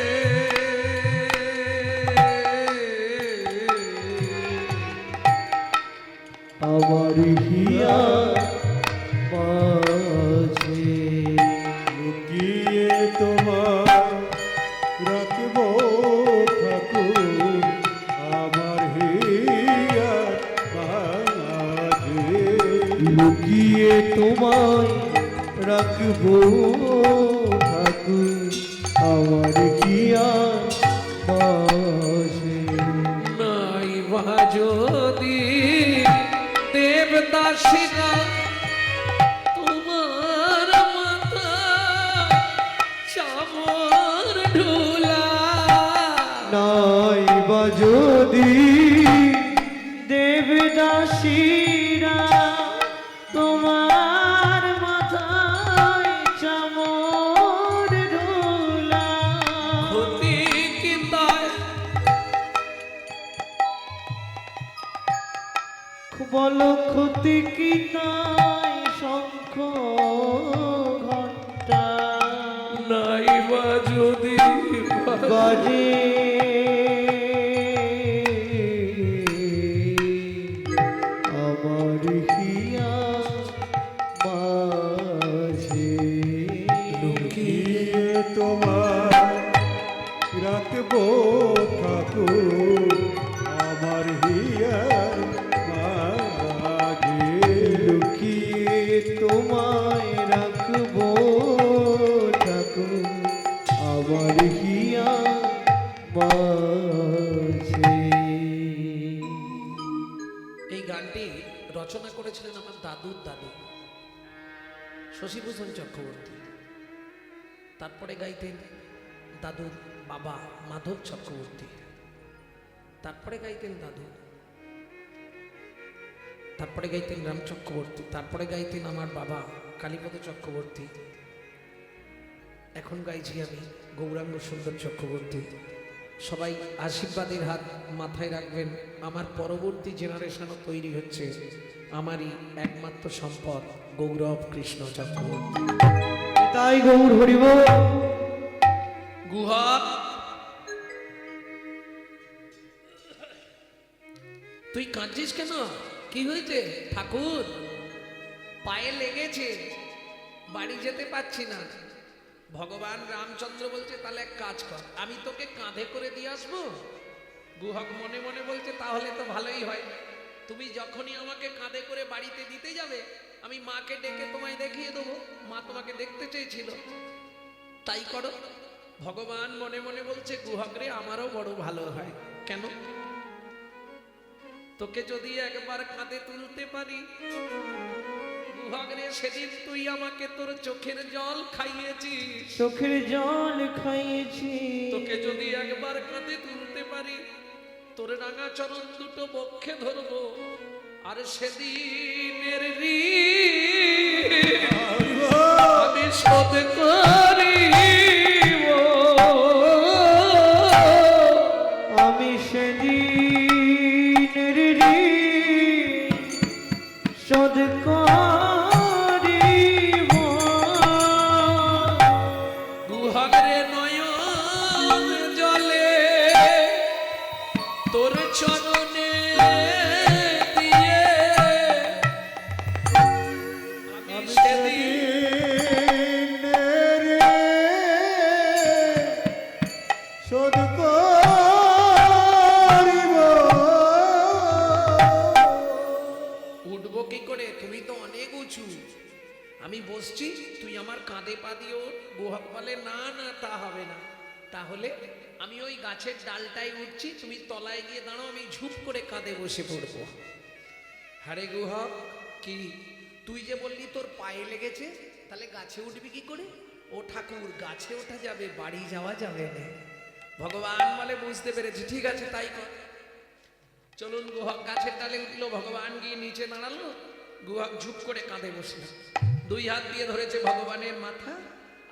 আমার হিয়া মাঝে, লুকিয়ে তোমার রাখবো ঠাকুর আমার হিয়ার মাঝে, লুকিয়ে তোমায় রাখবো ঠাকুর আমার হিয়া মাঝে। নাই বা যদি দেবদাসীরা তোমার মাথা চামর ঢোলা, নাই বা যদি দেবদাসীরা তোমার মাথায় চামর ঢোলা, ক্ষতি কি তাই? বলো ক্ষতি কি তাই? শঙ্খ ঘণ্টা নাই বা যদি বাজে আমার হিয়া মাঝে, লুকিয়ে তোমার রাখবো ঠাকুর আমার হিয়ার মাঝে, লুকিয়ে তোমায় রাখবো ঠাকুর আমার হিয়া মাঝে। এই গানটি রচনা করেছিলেন আমার দাদুর দাদু শশীভূষণ চক্রবর্তী। তারপরে গাইতেন দাদুর বাবা মাধব চক্রবর্তী, তারপরে গাইতেন দাদু, তারপরে গাইতেন রাম চক্রবর্তী, তারপরে গাইতেন আমার বাবা কালীপদ চক্রবর্তী, এখন গাইছি আমি গৌরাঙ্গ সুন্দর চক্রবর্তী। সবাই আশীর্বাদের হাত মাথায় রাখবেন, আমার পরবর্তী জেনারেশনও তৈরি হচ্ছে, আমারই একমাত্র সম্পদ গৌরব কৃষ্ণ চক্রবর্তী। তাই গৌর হরিবল। গুহা তুই কাঁদছিস কেন? কি হয়েছে ঠাকুর? পায়ে লেগেছে, বাড়ি যেতে পারছি না। ভগবান রামচন্দ্র বলছে তাহলে এক কাজ কর, আমি তোকে কাঁধে করে দিয়ে আসবো। গুহক মনে মনে বলছে তাহলে তো ভালোই হয়, তুমি যখনই আমাকে কাঁধে করে বাড়িতে দিতে যাবে আমি মাকে ডেকে তোমায় দেখিয়ে দেবো, মা তোমাকে দেখতে চেয়েছিল, তাই করো। ভগবান মনে মনে বলছে গুহক রে আমারও বড় ভালো হয়। কেন? তোকে যদি একবার কাঁধে তুলতে পারি, গুহক রে সেদিন তুই আমাকে তোর চোখের জল খাইয়েছিস, চোখের জল খাইয়েছি। তোকে যদি একবার কাঁধে তুলতে পারি তোর রাঙা চরণ দুটো বক্ষে ধরবো, আর সেদিনের ঋণ আমি শোধ করিব। আমি সেদিনের ঋণ শোধ করিব। গুহরে নয়ন জলে তোর চরণে দিয়ে আমি সেদিন শোধ করিব। উঠবো কি করে? তুমি তো অনেক উঁচু, আমি বসছি তুই আমার কাঁধে পা দিয়ে ওঠ। গুহক বলে না না তা হবে না, তাহলে আমি ওই গাছের ডালটায় উঠছি, তুমি তলায় গিয়ে দাঁড়াও, আমি ঝুপ করে কাঁধে বসে পড়বো। হারে গুহক, কি তুই যে বললি তোর পায়ে লেগেছে, তাহলে গাছে উঠবি কি করে? ও ঠাকুর, গাছে ওঠা যাবে, বাড়ি যাওয়া যাবে না। ভগবান বলে বুঝতে পেরেছি, ঠিক আছে তাই কর। চলুন, গুহক গাছের ডালে উঠলো, ভগবান গিয়ে নিচে দাঁড়ালো, গুহক ঝুপ করে কাঁধে বসলো, দুই হাত দিয়ে ধরেছে ভগবানের মাথা,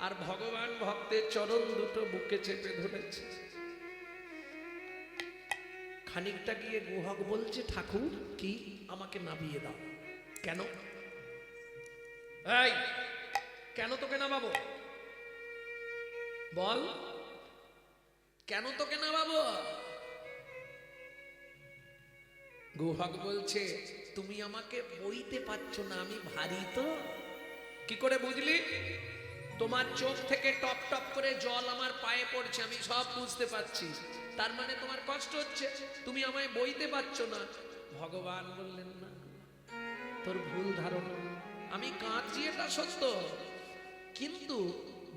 আর ভগবান ভক্তের চরণ দুটো বুকে চেপে ধরেছে। খানিকটা গিয়ে গুহক বলছে ঠাকুর কি আমাকে নামিয়ে দাও। কেন? এই কেন তোকে নামাবো? বল, কেন তোকে নামাবো? গুহক বলছে তুমি আমাকে বইতে পারছো না, আমি ভারী তো। কি করে বুঝলি? তোমার চোখ থেকে টপ টপ করে জল আমার পায়ে পড়ছে, আমি সব বুঝতে পারছি, তার মানে তোমার কষ্ট হচ্ছে, তুমি আমায় বইতে পারছো না। ভগবান বললেন না, তোর ভুল ধারণা, আমি কাঁদছি এটা সত্য, কিন্তু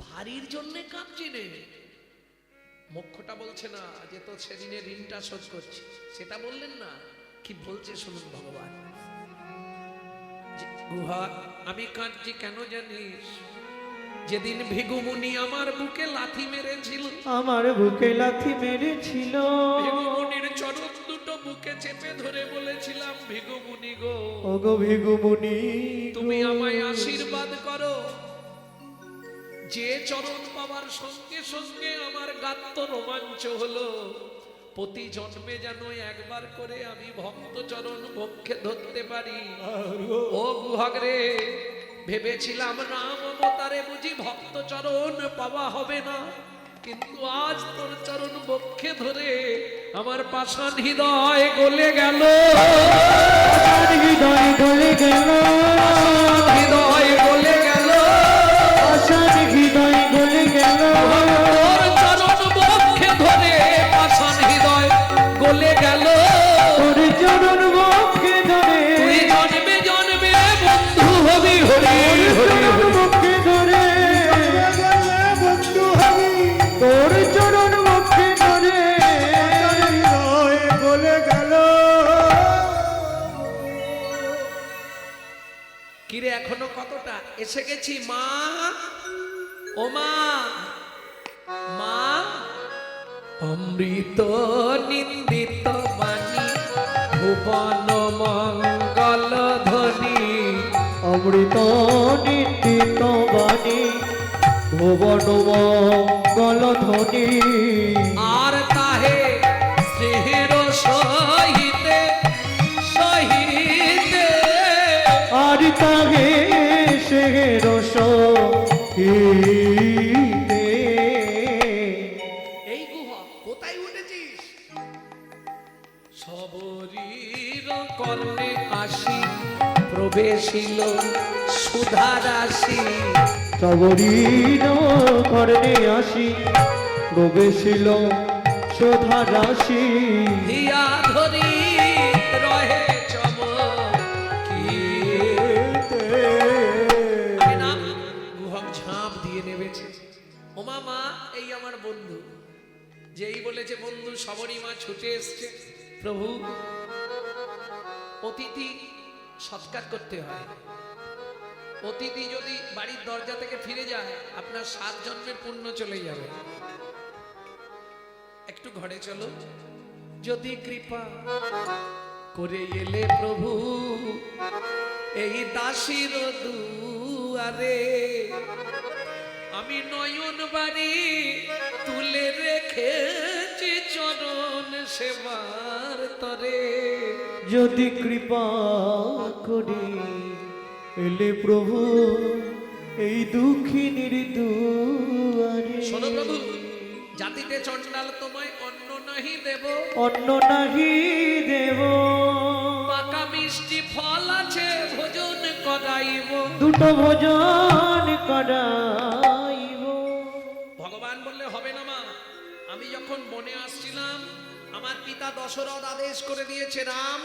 ভারীর জন্যে কাঁদছি নে। মোক্ষটা বলছে না যে তো সেদিনের ঋণটা শোধ করছি, সেটা বললেন না। কি বলছে শুনুন ভগবান। গুহক, আমি কাঁদছি কেন জানিস? যেদিন ভিগুমুনি আমার বুকে লাথি মেরেছিল, আমার বুকে লাথি মেরেছিল, ভিগুমুনির চরণ দুটো বুকে চেপে ধরে বলেছিলাম ভিগুমুনি গো, ওগো ভিগুমুনি তুমি আমায় আশীর্বাদ করো, যে চরণ পাওয়ার সঙ্গে সঙ্গে আমার গাত্র রোমাঞ্চ হলো, প্রতি জন্মে যেন একবার করে আমি ভক্ত চরণ বক্ষে ধরতে পারি। ও গুহক রে, ভেবেছিলাম রাম অবতারে বুঝি ভক্ত চরণ পাওয়া হবে না, কিন্তু আজ তোর চরণ বক্ষে ধরে আমার পাষাণ হৃদয় গলে গেল, হৃদয় গলে গেল, হৃদয় গলে গেল, পাষাণ হৃদয় গলে গেল, তোর চরণ বক্ষে ধরে পাষাণ হৃদয় গলে গেল, তোর চরণ বক্ষে ধরে তুই জন্মে জন্মে বন্ধু হবি, হরি হরি হরি। বক্ষে ধরে বন্ধু হবি, তোর চরণ বক্ষে ধরে হৃদয় বলে গেল। কিরে এখনো কতটা? এসে গেছি মা, ও মা, মা। অমৃত নিন্দিত বাণী ভুবন মঙ্গল ধ্বনি, অমৃত নিন্দিত বাণী ভুবন মঙ্গল ধ্বনি, আর তাহে স্নেহের সহিতে সহিতে, আর তাহে সে রস এই গুহা কোথায় উঠেছিস? সবরীর প্রবেশিল সুধা রাশি। সবরীন কর্ণে আসি প্রবেশিল শোধা রাশি। হিয়া ধরি রহে চমকিতে। আমি নাম গুহক ঝাঁপ দিয়ে নেমেছে। ওমা মা, এই আমার বন্ধু। যেই বলেছে বন্ধু, সবরই মা ছুটে এসছে। প্রভু, অতিথি সৎকার করতে হয়। অতিথি যদি বাড়ির দরজা থেকে ফিরে যায়, আপনার 7 জন্মের পুণ্য চলে যাবে। একটু ঘরে চলো। যদি কৃপা করে এলে প্রভু এই দাসীর দুয়ারে, আমি নয়ন বাড়ি তুলে রেখেছি চরণ সেবার তরে। যদি কৃপা করে এলে প্রভু এই দুঃখিনীর দুয়ারে। শোনো প্রভু, জাতিতে চণ্ডাল তোমায় অন্ন নাহি দেব, অন্ন নাহি দেব। পাকা মিষ্টি ফল আছে ভোজন করাইব। দুটো ভোজন করাইব। ভগবান বললে হবে না মা। আমি যখন বনে আসছিলাম, আমার পিতা দশরথ আদেশ করে দিয়েছে, রাম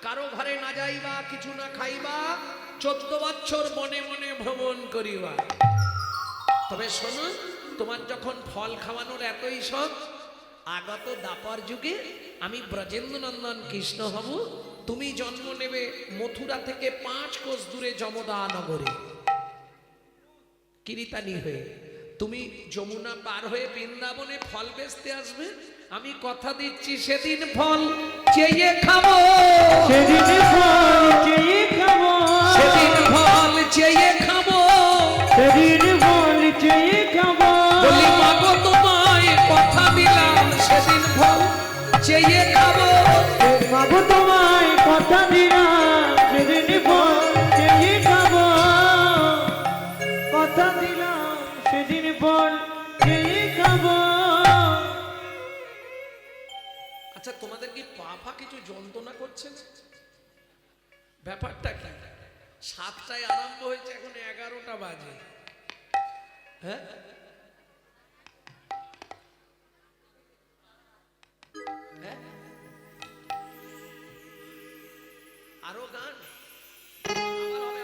কারো ঘরে না যাইবা, কিছু না খাইবা, 14 বছর বনে বনে ভ্রমণ করিবা। তবে শোনো, তোমার যখন ফল খাওয়ানোর এতই শখ, আগত দাপর যুগে আমি ব্রজেন্দ্র নন্দন কৃষ্ণ হব। তুমি জন্ম নেবে মথুরা থেকে 5 কোষ দূরে যমদা নগরে কিরিতানি হয়ে। তুমি যমুনা পার হয়ে বৃন্দাবনে ফল বেচতে আসবে। আমি কথা দিচ্ছি, সেদিন ফল চেয়ে খাবো, সেদিন ফল চেয়ে খাবো, সেদিন ফল চেয়ে খাবো, সেদিন ফল চেয়ে খাবো। বলি মাগো তোমায় কথা দিলাম, সেদিন ফল চেয়ে খাবো। মাগো তোমায় কথা দিলাম, সেদিন ফল চেয়ে খাবো। কথা দিলাম, সেদিন ফল চেয়ে খাবো। আচ্ছা, তোমাদের কি পা কিছু যন্ত্রণা করছে? ব্যাপারটা কি? 7টায় আরম্ভ হয়েছে, এখন 11টা বাজে। হ্যাঁ, হ্যাঁ? আরো গান আবার হবে,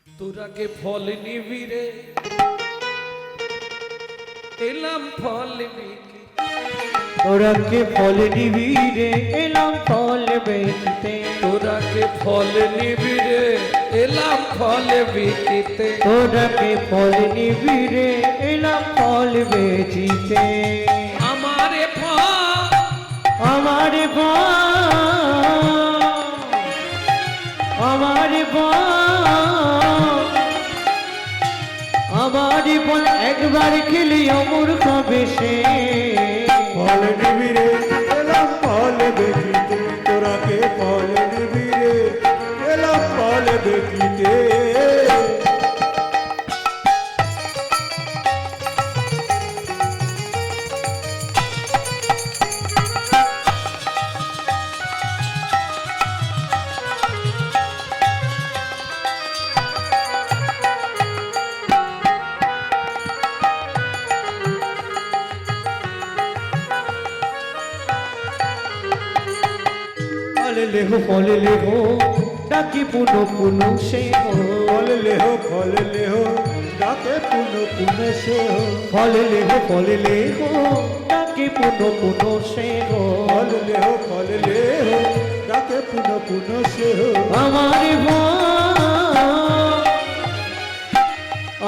তোরা কে ফল নিবি রে, এলাম ফল বিকি। তোরা কে ফল নিবি রে, এলাম ফল বেচতে। তোরা কে ফল নিবি রে, এলাম ফল বিকিতে। তোরা কে ফল নিবি রে, এলাম ফল বেচিতে। আমারে ফল, আমার ফল, আমার ফল, আমার ফল একবার খেলি অমর খাবে সে। ফল নিবি রে, এলাম ফল দেখিতে। তোরাকে ফল নিবি রে, এলাম ফল দেখিতে। ফল লেহো, ফল লেহো, ডাকি পুনো পুনো সে হো। ফল লেহো, ফল লেহো, ডাকে পুনো পুনো সে হো। ফল লেহো, ফল লেহো, ডাকি পুনো পুনো সে হো। ফল লেহো, ফল লেহো, ডাকে পুনো পুনো সে হো। আমার ফল,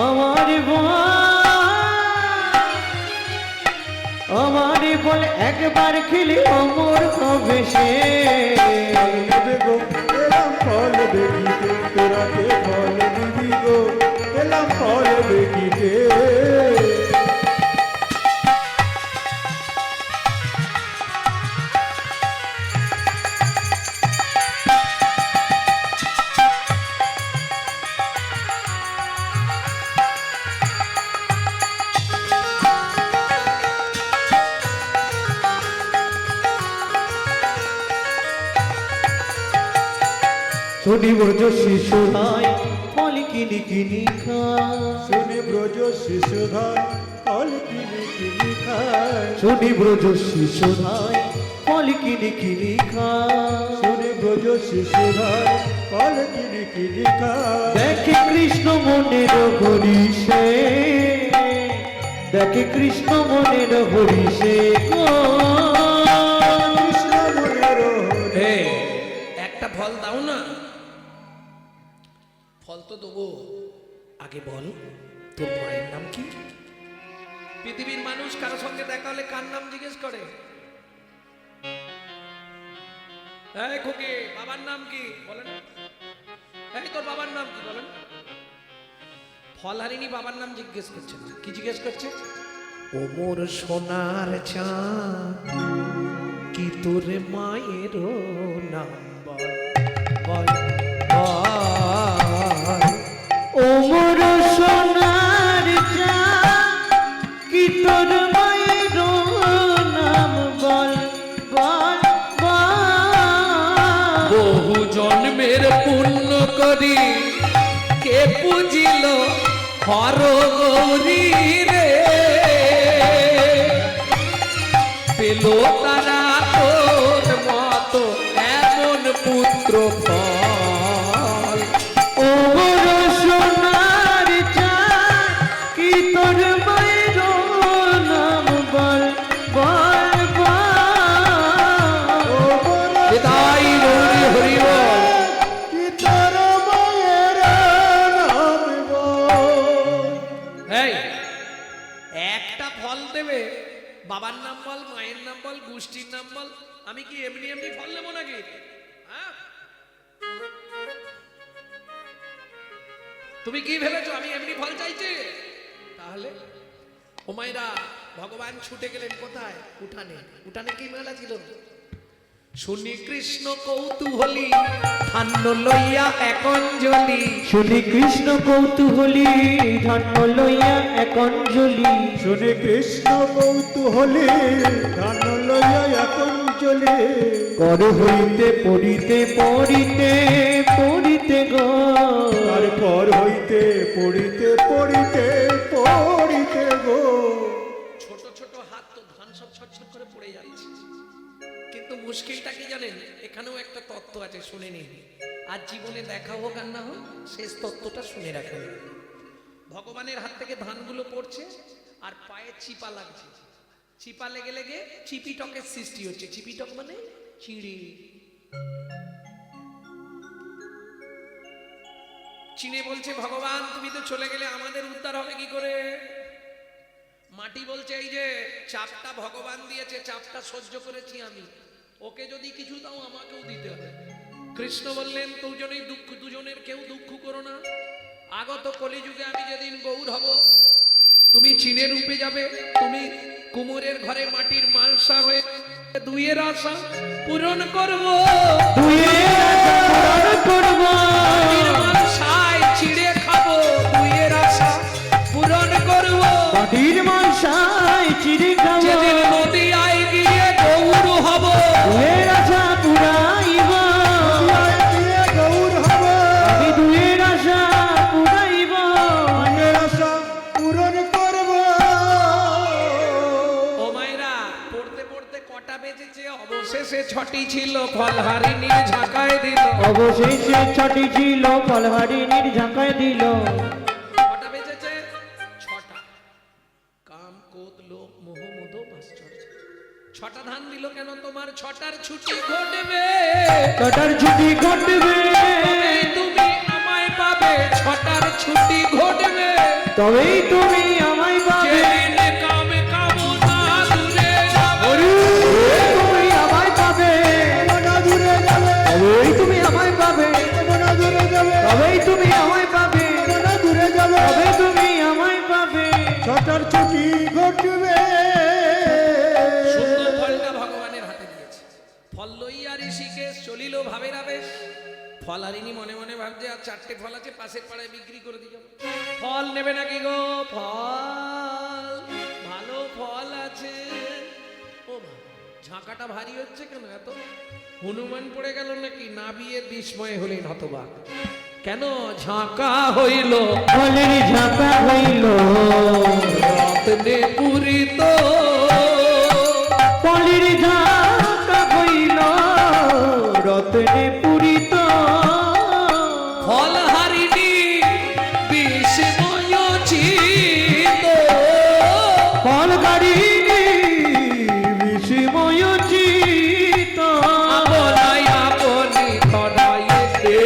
আমার ফল, আমার ফল একবার খেলে অমর হবে সে। ফল নেবে গো, এলাম ফল দেখিতে। তোরাকে ফল নিবি গো, এলাম ফল দেখিতে। শুনি ব্রজ শিশু নাই ফল কিনি কিনি খায় শুনি ব্রজ শিশুধন ফল কিনি কিনি খায় শুনি ব্রজ শিশু নাই ফল কিনি কিনি খায় শুনি ব্রজ শিশুধন ফল কিনি কিনি খায় দেখে কৃষ্ণ মনের হরিষে দেখে কৃষ্ণ মনের হরিষে গো কৃষ্ণ মনের হে একটা ফল দাও না। ফল তো দেবো, আগে বল তোর মায়ের নাম কি? পৃথিবীর মানুষ কারো সঙ্গে দেখা হলে কার নাম জিজ্ঞেস করে? এই খোকে বাবার নাম কি বলেন? এই তোর বাবার নাম কি বলেন? ফল হারিনি বাবার নাম জিজ্ঞেস করছে না। কি জিজ্ঞেস করছে? ও মোর সোনার চাঁদ কি তোর মায়ের নাম বল বল বল। ও মোর সোনার চাঁদ কি তোর মায়ের নাম বল বল বল। বহু জন্মের পুণ্য করি কে পুজিল হর গৌরী রে, পেল তারা তোর মতো এমন পুত্র ফল। ও মোর সোনার চাঁদ কি তোর মায়ের নাম বল বল বল। বিদায় গৌরী হরি বল। কি তোর মায়ের নাম বল। এই একটা ফল দেবে, বাবার নাম বল, মায়ের নাম বল, গোষ্ঠীর নাম বল। আমি কি এমনি এমনি ফল নেবো নাকি? হ্যাঁ? তুমি কি ভেবেছো আমি এমনি ফল চাইছি? তাহলে ও মায়েরা, ভগবান ছুটে গেলেন কোথায়? উঠানে। উঠানে কি মেলা ছিল? শুনি কৃষ্ণ কৌতূহলী ধান্য লইয়া এক অঞ্জলি। শুনি কৃষ্ণ কৌতূহলী ধন্য লইয়া এক অঞ্জলি। শুনে কৃষ্ণ কৌতূহলী ধান লইয়া এখন চলে কর হইতে পড়িতে পড়িতে পড়িতে গো। তারপর হইতে পড়িতে পড়িতে পড়িতে গো। ছোট ছোট হাত তো ধান সব ছটছট করে পড়ে যাচ্ছে, কিন্তু মুশকিলটা কি জানেন? এখানেও একটা তত্ত্ব আছে, শুনে নিন। আর জীবনে দেখা হোক আর না হোক, শেষ তত্ত্বটা শুনে রাখেন। ভগবানের হাত থেকে ধানগুলো পড়ছে আর পায়ে চিপা লাগছে। চিপা লেগে লেগে চিপিটকের সৃষ্টি হচ্ছে। চিপিটক মানে চিড়ে। চিনে বলছে ভগবান তুমি তো চলে গেলে, আমাদের উদ্ধার হবে কি করে? মাটি বলছে এই যে চাপটা ভগবান দিয়েছে, চাপটা সহ্য করেছি আমি, ওকে যদি কিছু দাও আমাকেও দিতে হবে। কৃষ্ণ বললেন দুজনেই দুঃখ, দুজনের কেউ দুঃখ করো না। আগত কলিযুগে আমি যেদিন গৌর হব, তুমি চীনের রূপে যাবে, তুমি কুমোরের ঘরে মাটির মালসা হয়ে দুইয়ের আশা পূরণ করব। দুইয়ের আশা পূরণ করব। মাটির মালসায় চিড়ে খাবো, দুইয়ের আশা পূরণ করব। মাটির মালসায় চিড়ে খাবো। যেদিন নদী আই গিয়ে গৌর হব, দুইয়ের আশা পুরাইব। দিয়ে গৌর হব আমি দুইয়ের আশা পুরাইব। মনের আশা পূরণ করব। ও মায়েরা, পড়তে পড়তে কটা বেজেছে? অবশেষে ছটি ছিল, ফলহারিণীর ঝাঁকায় দিল। অবশেষে ছটি ছিল, ফলহারিণীর ঝাঁকায় দিল। কটা বেজেছে? ছটা। কাম ক্রোধ লোভ মোহ মদ মাশ্চর্য। ছটা ধান দিল কেন? তোমার ছটার ছুটি ঘটবে, ছটার ছুটি ঘটবে। তবেই তুমি আমায় পাবে। ছটার ছুটি ঘটবে, তবেই তুমি আমায় পাবে। যেদিন কামে কামনা দূরে যাবে। তুমি আমায় পাবে। মনা দূরে যাবে তবেই তুমি আমায় পাবে। মনা দূরে যাবে তবেই তুমি আমায় পাবে। মনা দূরে যাবে তবে তুমি আমায় পাবে। ছটার ছুটি ঘটবে। সুন্দর ফলটা ভগবানের হাতে দিয়েছে। ফল লইয়া ঋষিকেশ চলিল ভাবের আবেশ। ফল হারিনি মনে মনে ভাবছে আর চারটে ফল আছে, পাশের পাড়ায় বিক্রি করে দিয়ে যাবো। ফল নেবে নাকি গো? ফল ভালো ফল আছে। ও মা, ঝাঁকাটা ভারী হচ্ছে কেন এত? হনুমান পড়ে গেল নাকি? না বিয়ে বিস্ময় হলেন হতবাক। কেন ঝাঁকা হইল ফলের ঝাঁকা হইল রত্নে পুরিত, ফলের ঝাঁকা হইল রত্নে পূরিত, ফল হারিনি বিস্ময় চিত, ফল কারিণী বিস্ময় চিত, আপনায় আপনি করাইতে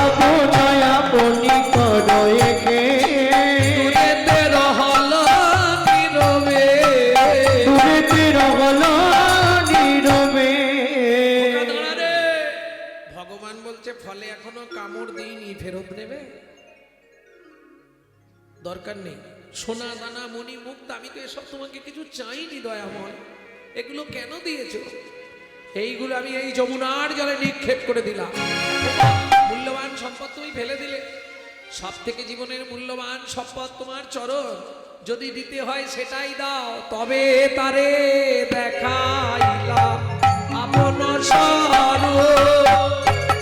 আপনায় আপনি করয়েকে দূরেতে রহল নীরবে। দূরেতে রহল নীরবে। ওকা দাঁড়া রে। ভগবান বলছে ফলে এখনো কামড় দিইনি, ফেরত নেবে? দরকার নেই। সোনা দানা মণি মুক্ত, আমি তো এসব তোমাকে কিছু চাইনি দয়াময়। এগুলো কেন দিয়েছো? এইগুলো আমি এই যমুনার জলে নিক্ষেপ করে দিলাম। মূল্যবান সম্পদ তুমি ফেলে দিলে। সব থেকে জীবনের মূল্যবান সম্পদ তোমার চরণ। যদি দিতে হয় সেটাই দাও, তবে তারে দেখাইলা আপন স্বরূপ।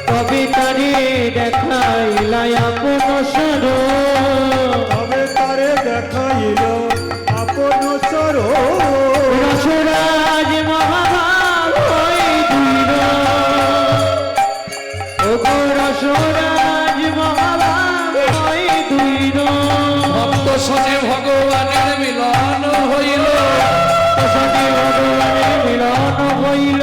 তবে তারে দেখাইলাই আপন স্বরূপ, তবে তারে দেখাইল আপন স্বরূপ। রসরাজ মহাভাগ হই দুইর, ওগো রসরাজ মহাভাগ হই দুইর, ভক্ত শোনে ভগবানের মিলন হইল। সনে ভগবানের মিলন হইল,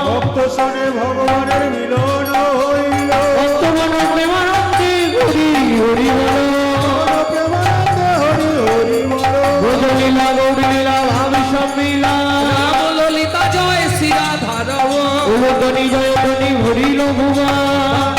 ভক্ত শোনে ভগবানের মিলন হইল। বর্তমান প্রেমানন্দে হরি হরি বল, প্রেমানন্দে হরি হরি বল। ভোজলীলা গৌরলীলা ভাব সম্মিলা, রাম ললিতা জয় শ্রী রাধা রব। উলতনি জয়তনি ভরিল ভুবন,